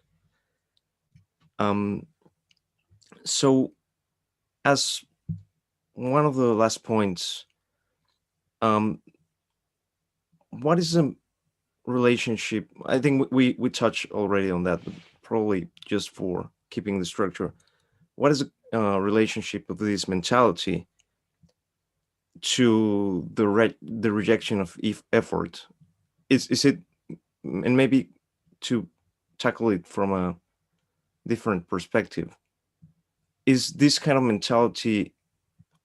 So as one of the last points, what is the relationship? I think we touched already on that, but probably just for keeping the structure. What is the relationship of this mentality to the rejection of effort? Is it, and maybe to tackle it from a different perspective, is this kind of mentality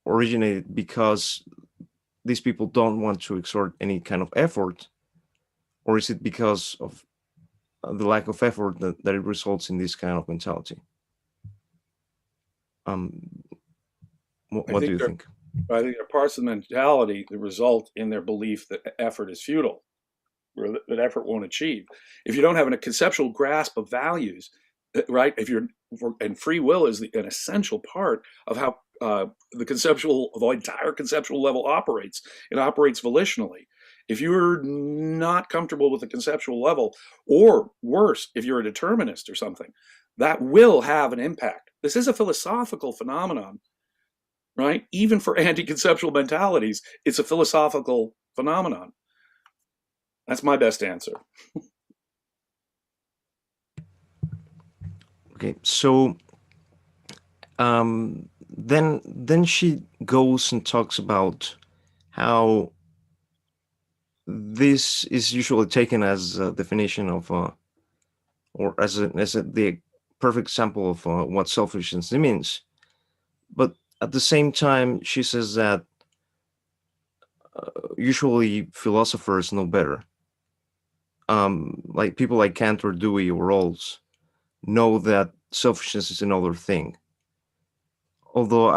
originated because these people don't want to exert any kind of effort, or is it because of the lack of effort that it results in this kind of mentality? What do you think? I think there are parts of the mentality that result in their belief that effort is futile, or that effort won't achieve. If you don't have a conceptual grasp of values, right? And free will is an essential part of how the entire conceptual level operates. It operates volitionally. If you're not comfortable with the conceptual level, or worse, if you're a determinist or something, that will have an impact. This is a philosophical phenomenon. right? Even for anti-conceptual mentalities, it's a philosophical phenomenon. That's my best answer. Okay, so then she goes and talks about how this is usually taken as a definition of or as the perfect example of what selfishness means. But at the same time, she says that usually philosophers know better. Like people like Kant or Dewey or Rawls know that selfishness is another thing. Although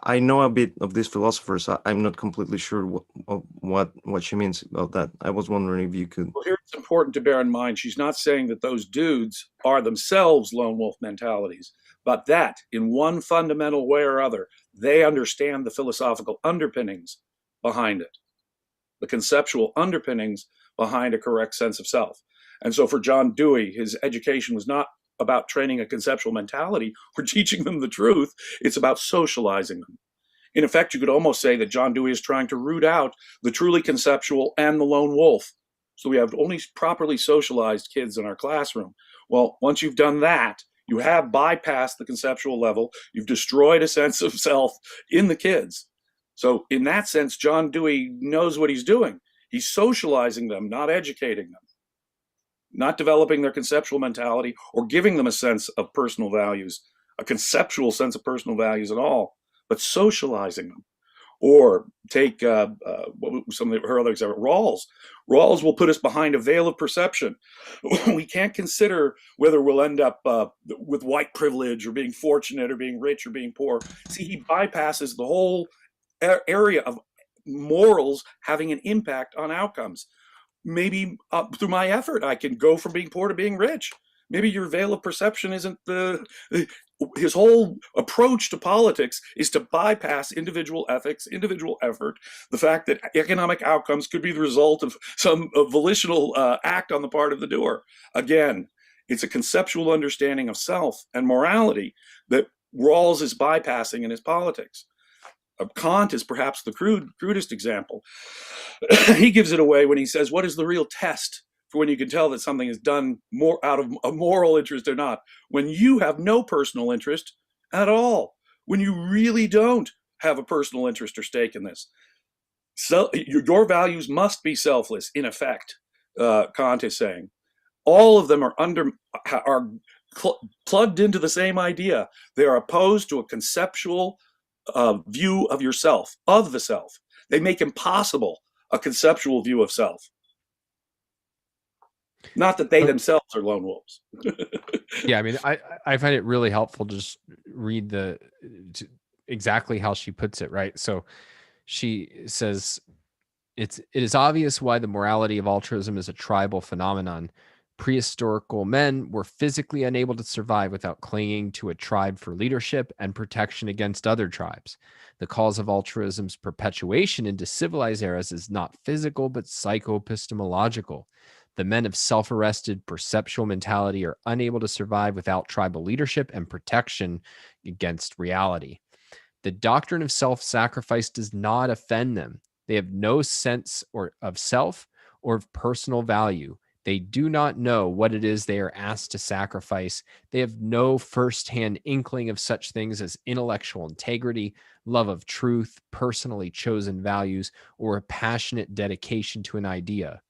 I know a bit of these philosophers, I'm not completely sure what she means about that. I was wondering if you could. Well, here it's important to bear in mind she's not saying that those dudes are themselves lone wolf mentalities, but that in one fundamental way or other, they understand the philosophical underpinnings behind it, the conceptual underpinnings behind a correct sense of self. And so for John Dewey, his education was not about training a conceptual mentality or teaching them the truth. It's about socializing them. In effect, you could almost say that John Dewey is trying to root out the truly conceptual and the lone wolf. So we have only properly socialized kids in our classroom. Well, once you've done that, you have bypassed the conceptual level. You've destroyed a sense of self in the kids. So in that sense, John Dewey knows what he's doing. He's socializing them, not educating them, not developing their conceptual mentality or giving them a sense of personal values, a conceptual sense of personal values at all, but socializing them. Or take some of her other examples. Rawls. Rawls will put us behind a veil of perception. We can't consider whether we'll end up with white privilege or being fortunate or being rich or being poor. See, he bypasses the whole area of morals having an impact on outcomes. Maybe through my effort, I can go from being poor to being rich. Maybe your veil of perception isn't his whole approach to politics is to bypass individual ethics, individual effort, the fact that economic outcomes could be the result of some volitional act on the part of the doer. Again, it's a conceptual understanding of self and morality that Rawls is bypassing in his politics. Kant is perhaps the crudest example. He gives it away when he says, what is the real test for when you can tell that something is done more out of a moral interest or not? When you have no personal interest at all, when you really don't have a personal interest or stake in this. So your values must be selfless, in effect, Kant is saying. All of them are plugged into the same idea. They are opposed to a conceptual view of yourself, of the self. They make impossible a conceptual view of self. Not that they themselves are lone wolves. Yeah, I mean, I find it really helpful to just read exactly how she puts it, right? So she says, it is obvious why the morality of altruism is a tribal phenomenon. Prehistorical men were physically unable to survive without clinging to a tribe for leadership and protection against other tribes. The cause of altruism's perpetuation into civilized eras is not physical, but psycho-epistemological. The men of self-arrested perceptual mentality are unable to survive without tribal leadership and protection against reality. The doctrine of self-sacrifice does not offend them. They have no sense of self or of personal value. They do not know what it is they are asked to sacrifice. They have no firsthand inkling of such things as intellectual integrity, love of truth, personally chosen values, or a passionate dedication to an idea.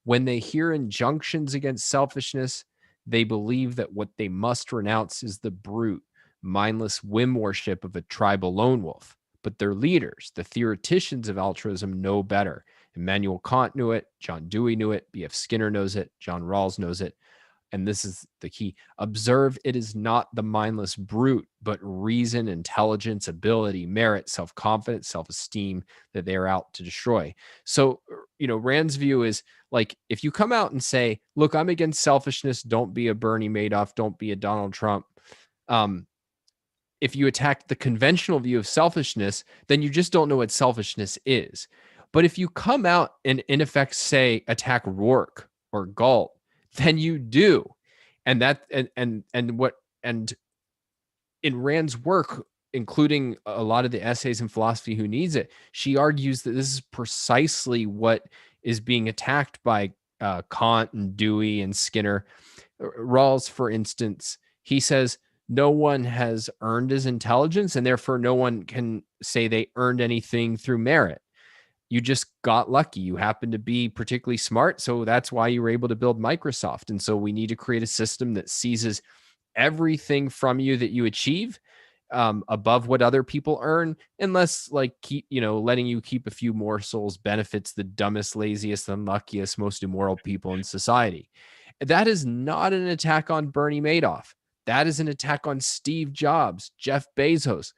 When they hear injunctions against selfishness, they believe that what they must renounce is the brute, mindless whim worship of a tribal lone wolf. But their leaders, the theoreticians of altruism, know better. Immanuel Kant knew it. John Dewey knew it. B.F. Skinner knows it. John Rawls knows it. And this is the key. Observe it is not the mindless brute, but reason, intelligence, ability, merit, self-confidence, self-esteem that they are out to destroy. So, Rand's view is like, if you come out and say, look, I'm against selfishness, don't be a Bernie Madoff, don't be a Donald Trump. If you attack the conventional view of selfishness, then you just don't know what selfishness is. But if you come out and in effect say attack Rourke or Galt, then you do. And in Rand's work, including a lot of the essays in Philosophy Who Needs It, she argues that this is precisely what is being attacked by Kant and Dewey and Skinner. Rawls, for instance, he says no one has earned his intelligence, and therefore no one can say they earned anything through merit. You just got lucky. You happen to be particularly smart, so that's why you were able to build Microsoft. And so we need to create a system that seizes everything from you that you achieve above what other people earn, unless like letting you keep a few morsels benefits the dumbest, laziest, unluckiest, most immoral people in society. That is not an attack on Bernie Madoff. That is an attack on Steve Jobs, Jeff Bezos,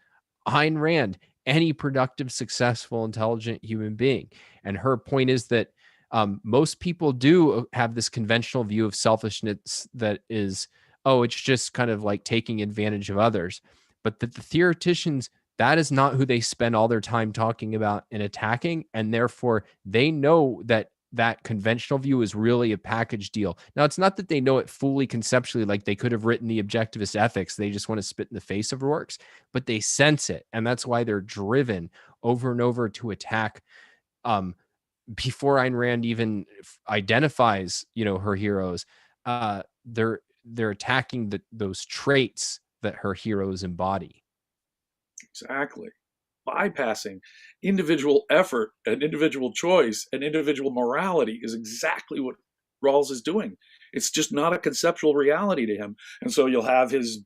Ayn Rand, any productive, successful, intelligent human being. And her point is that most people do have this conventional view of selfishness that is, oh, it's just kind of like taking advantage of others. But that the theoreticians, that is not who they spend all their time talking about and attacking. And therefore, they know that that conventional view is really a package deal. Now, it's not that they know it fully conceptually, like they could have written the objectivist ethics. They just want to spit in the face of works, but they sense it. And that's why they're driven over and over to attack. Before Ayn Rand even identifies, her heroes, they're attacking those traits that her heroes embody. Exactly. Bypassing individual effort and individual choice and individual morality is exactly what Rawls is doing. It's just not a conceptual reality to him. And so you'll have his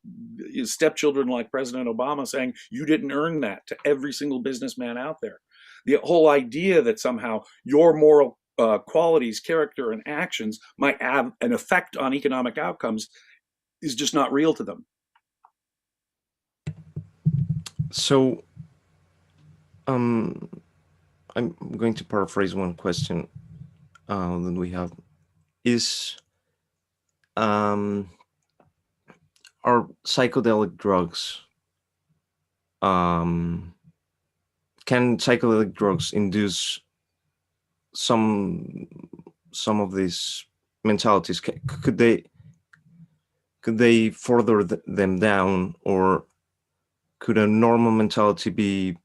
stepchildren like President Obama saying, you didn't earn that, to every single businessman out there. The whole idea that somehow your moral qualities, character, and actions might have an effect on economic outcomes is just not real to them. So, I'm going to paraphrase one question that we have. Is are psychedelic drugs, can psychedelic drugs induce some of these mentalities? Could they further them down, or could a normal mentality be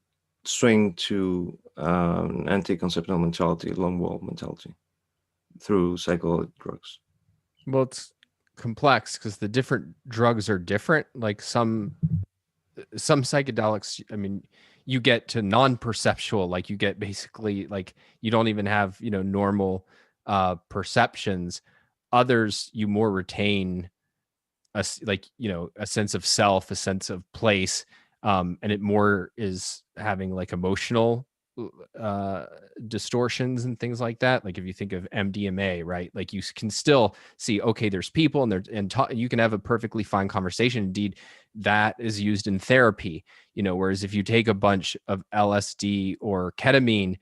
swing to an anti-conceptual mentality, long wall mentality, through psychedelic drugs? Well, it's complex because the different drugs are different. Like some psychedelics, I mean, you get to non-perceptual, like you get basically like you don't even have, normal perceptions. Others, you more retain a sense of self, a sense of place, and it more is having like emotional distortions and things like that. Like if you think of MDMA, right? Like you can still see, okay, there's people and you can have a perfectly fine conversation. Indeed, that is used in therapy, whereas if you take a bunch of LSD or ketamine,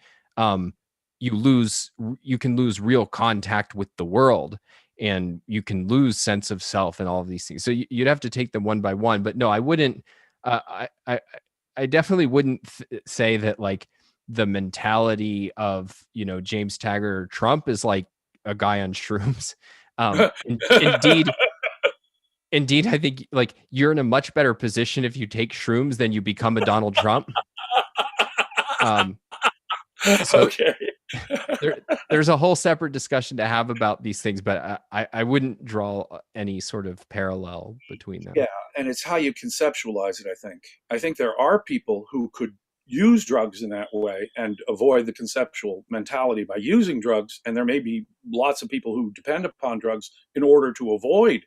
you can lose real contact with the world, and you can lose sense of self and all of these things. So you'd have to take them one by one. But no, I wouldn't. I definitely wouldn't say that like the mentality of James Taggart or Trump is like a guy on shrooms. Indeed, I think like you're in a much better position if you take shrooms than you become a Donald Trump. So okay. there's a whole separate discussion to have about these things, but I wouldn't draw any sort of parallel between them. Yeah, and it's how you conceptualize it, I think. I think there are people who could use drugs in that way and avoid the conceptual mentality by using drugs, and there may be lots of people who depend upon drugs in order to avoid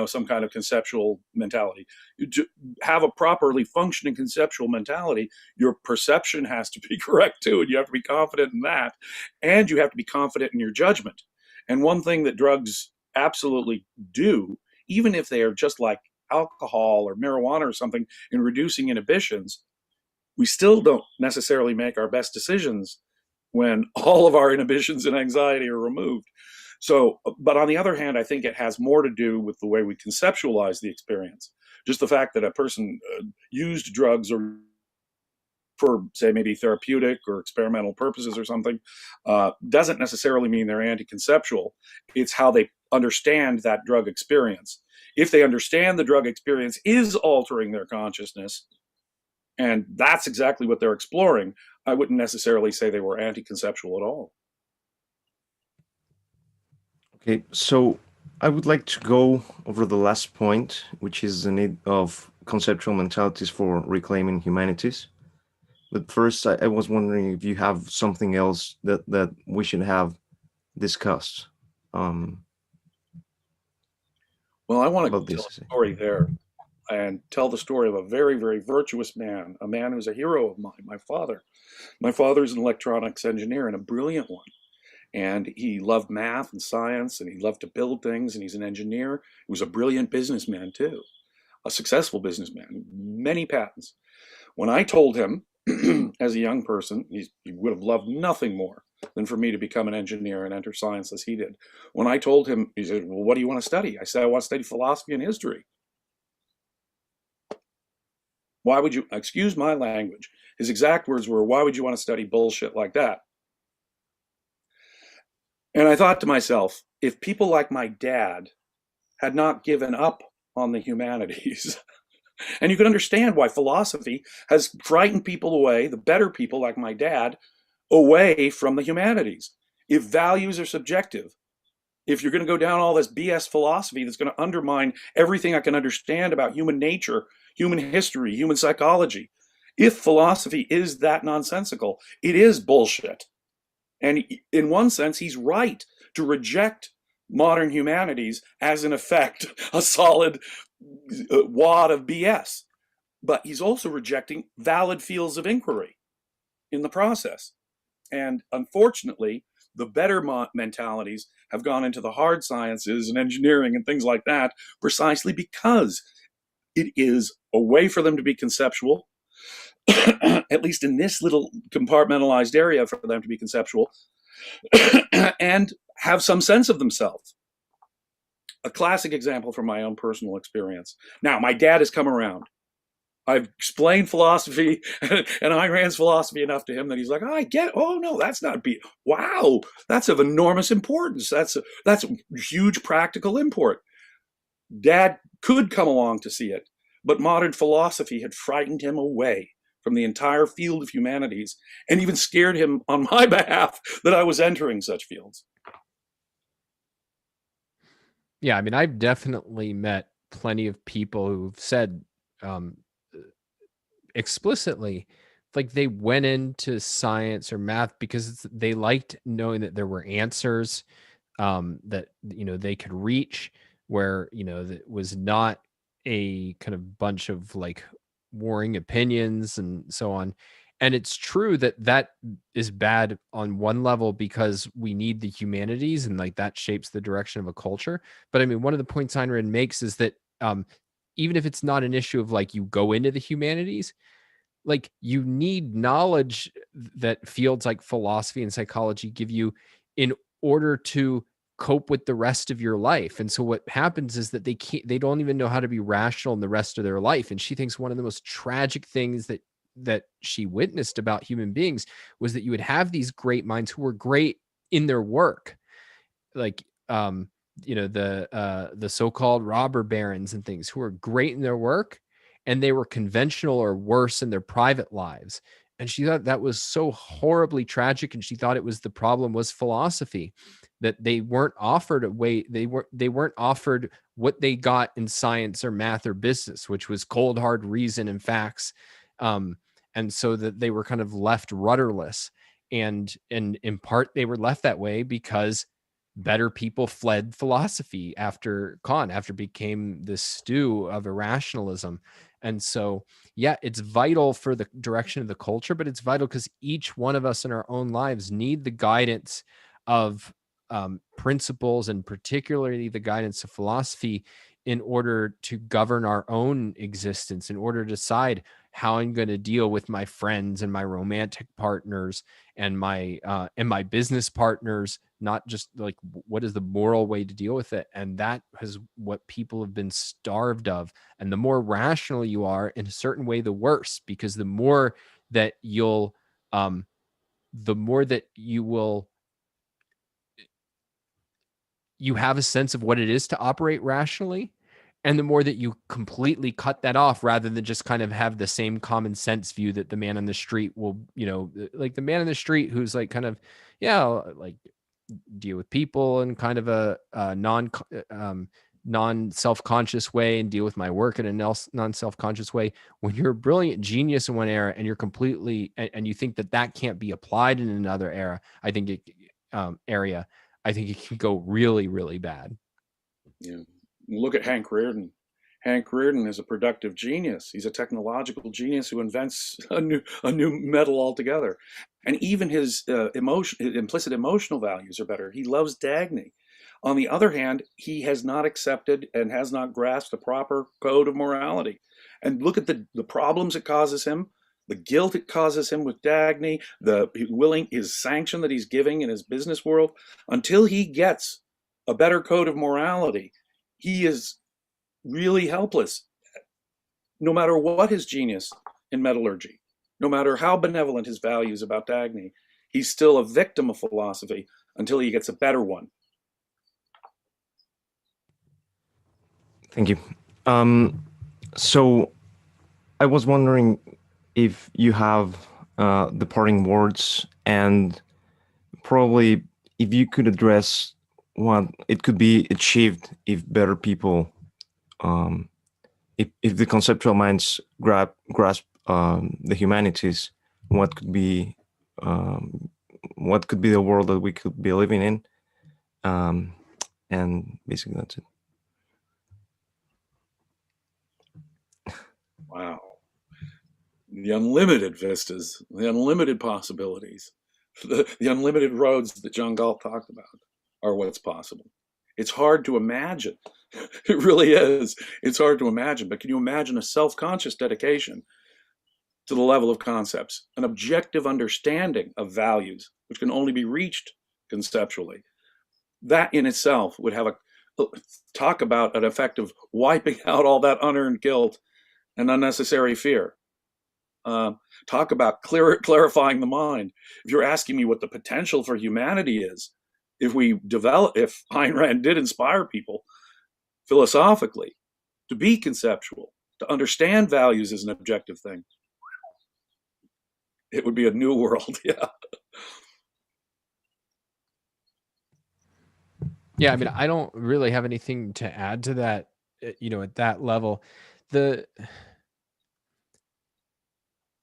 some kind of conceptual mentality. To have a properly functioning conceptual mentality, your perception has to be correct too, and you have to be confident in that, and you have to be confident in your judgment. And one thing that drugs absolutely do, even if they are just like alcohol or marijuana or something in reducing inhibitions, we still don't necessarily make our best decisions when all of our inhibitions and anxiety are removed. So, but on the other hand, I think it has more to do with the way we conceptualize the experience. Just the fact that a person used drugs or for, say, maybe therapeutic or experimental purposes or something, doesn't necessarily mean they're anti-conceptual. It's how they understand that drug experience. If they understand the drug experience is altering their consciousness, And that's exactly what they're exploring. I wouldn't necessarily say they were anti-conceptual at all. Okay, so I would like to go over the last point, which is the need of conceptual mentalities for reclaiming humanities. But first, I was wondering if you have something else that we should have discussed um, Well, I want about to tell this. a story there and tell the story of a very, very virtuous man, a man who's a hero of mine, my father. My father is an electronics engineer and a brilliant one. And he loved math and science and he loved to build things and he's an engineer. He was a brilliant businessman too, a successful businessman, many patents. When I told him as a young person, he would have loved nothing more than for me to become an engineer and enter science as he did. When I told him, he said, well, what do you want to study? I said, I want to study philosophy and history. Why would you, excuse my language, his exact words were, why would you want to study bullshit like that? And I thought to myself, if people like my dad had not given up on the humanities, and you can understand why philosophy has frightened people away, the better people like my dad, away from the humanities. If values are subjective, if you're going to go down all this BS philosophy that's going to undermine everything I can understand about human nature, human history, human psychology, if philosophy is that nonsensical, it is bullshit. And in one sense, he's right to reject modern humanities as, in effect, a solid wad of BS. But he's also rejecting valid fields of inquiry in the process. And unfortunately, the better mentalities have gone into the hard sciences and engineering and things like that precisely because it is a way for them to be conceptual, at least in this little compartmentalized area for them to be conceptual, and have some sense of themselves. A classic example from my own personal experience. Now, my dad has come around. I've explained philosophy and Ayn Rand's philosophy enough to him that he's like, oh, I get. Oh no, that's not be. Wow, that's of enormous importance. That's huge practical import. Dad could come along to see it, but modern philosophy had frightened him away from the entire field of humanities and even scared him on my behalf that I was entering such fields. Yeah, I mean, I've definitely met plenty of people who've said um, explicitly, like they went into science or math because they liked knowing that there were answers that they could reach, where that was not a kind of bunch of like warring opinions and so on. And it's true that that is bad on one level because we need the humanities and like that shapes the direction of a culture. But I mean, one of the points Ayn Rand makes is that even if it's not an issue of like you go into the humanities, like you need knowledge that fields like philosophy and psychology give you in order to cope with the rest of your life. And so what happens is that they don't even know how to be rational in the rest of their life. And she thinks one of the most tragic things that she witnessed about human beings was that you would have these great minds who were great in their work, like the so-called robber barons and things who are great in their work, and they were conventional or worse in their private lives. And she thought that was so horribly tragic, and she thought it was the problem was philosophy, that they weren't offered a way, they weren't offered what they got in science or math or business, which was cold hard reason and facts. And so that they were kind of left rudderless, and in part they were left that way because better people fled philosophy after it became this stew of irrationalism. And so, yeah, it's vital for the direction of the culture, but it's vital because each one of us in our own lives need the guidance of principles, and particularly the guidance of philosophy, in order to govern our own existence, in order to decide how I'm going to deal with my friends and my romantic partners and my business partners, not just like what is the moral way to deal with it. And that is what people have been starved of. And the more rational you are in a certain way, the worse, because the more that um you will you have a sense of what it is to operate rationally, And the more that you completely cut that off, rather than just kind of have the same common sense view that the man on the street will, like the man on the street who's like kind of, yeah, like deal with people in kind of a, non self-conscious way, and deal with my work in a non self-conscious way. When you're a brilliant genius in one era and you're completely, and you think that that can't be applied in another era, I think area, I think it can go really, really bad. Yeah. Look at Hank Rearden. Hank Rearden is a productive genius. He's a technological genius who invents a new metal altogether. And even his implicit emotional values are better. He loves Dagny. On the other hand, he has not accepted and has not grasped the proper code of morality. And look at the problems it causes him, the guilt it causes him with Dagny, his sanction that he's giving in his business world. Until he gets a better code of morality, he is really helpless, no matter what his genius in metallurgy, no matter how benevolent his values about Dagny. He's still a victim of philosophy until he gets a better one. Thank you. So I was wondering if you have departing words, and probably if you could address what it could be achieved if better people, if the conceptual minds grasp the humanities, what could be the world that we could be living in, and basically that's it. Wow. The unlimited vistas, the unlimited possibilities, the unlimited roads that John Galt talked about are what's possible. It's hard to imagine. It really is. It's hard to imagine. But can you imagine a self-conscious dedication to the level of concepts, an objective understanding of values, which can only be reached conceptually? That in itself would have talk about an effect of wiping out all that unearned guilt and unnecessary fear. Talk about clarifying the mind. If you're asking me what the potential for humanity is, if Ayn Rand did inspire people philosophically to be conceptual, to understand values as an objective thing, it would be a new world. Yeah. Yeah, I mean, I don't really have anything to add to that, at that level. The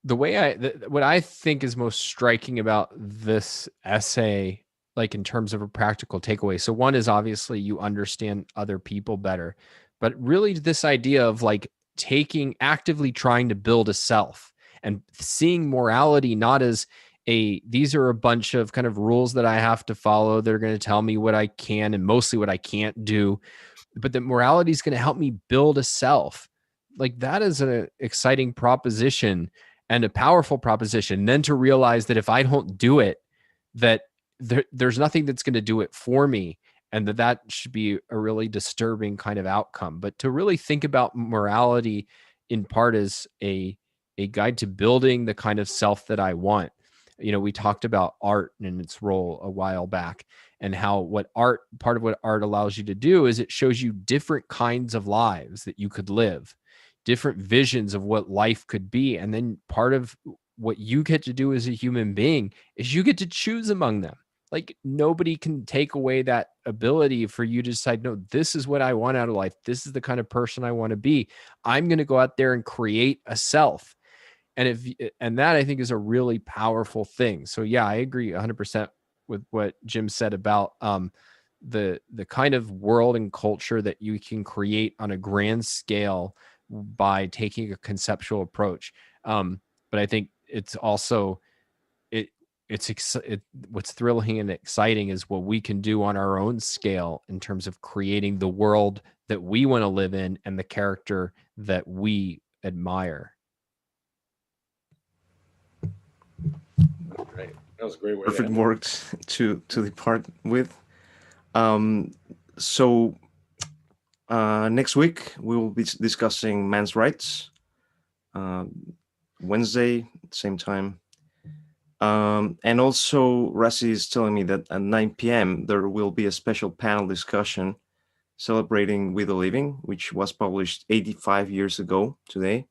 way what I think is most striking about this essay, like in terms of a practical takeaway. So one is obviously you understand other people better, but really this idea of like actively trying to build a self and seeing morality not as these are a bunch of kind of rules that I have to follow. They're going to tell me what I can and mostly what I can't do, but that morality is going to help me build a self. Like that is an exciting proposition and a powerful proposition. Then to realize that if I don't do it, that there's nothing that's going to do it for me, and that should be a really disturbing kind of outcome. But to really think about morality in part as a guide to building the kind of self that I want. We talked about art and its role a while back, and how part of what art allows you to do is it shows you different kinds of lives that you could live, different visions of what life could be. And then part of what you get to do as a human being is you get to choose among them. Like nobody can take away that ability for you to decide, no, this is what I want out of life. This is the kind of person I want to be. I'm going to go out there and create a self. And that I think is a really powerful thing. So yeah, I agree 100% with what Jim said about the kind of world and culture that you can create on a grand scale by taking a conceptual approach. But I think it's also what's thrilling and exciting is what we can do on our own scale in terms of creating the world that we want to live in and the character that we admire. Great. That was a great way. Perfect words to depart with. So next week we will be discussing men's rights. Wednesday, same time. And also, Rassi is telling me that at 9 p.m. there will be a special panel discussion Celebrating with a Living, which was published 85 years ago today.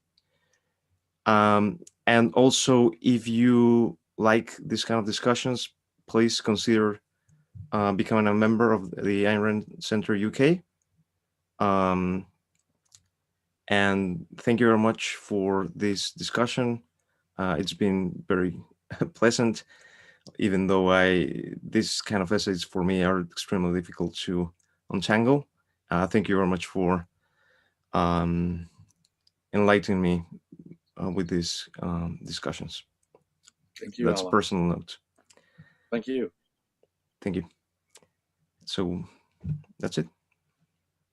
And also, if you like this kind of discussions, please consider becoming a member of the Ayn Rand Center UK. And thank you very much for this discussion. It's been very pleasant, even though this kind of essays for me are extremely difficult to untangle. Thank you very much for enlightening me with these discussions. Thank you, That's a Alan. personal note. Thank you. Thank you. So that's it.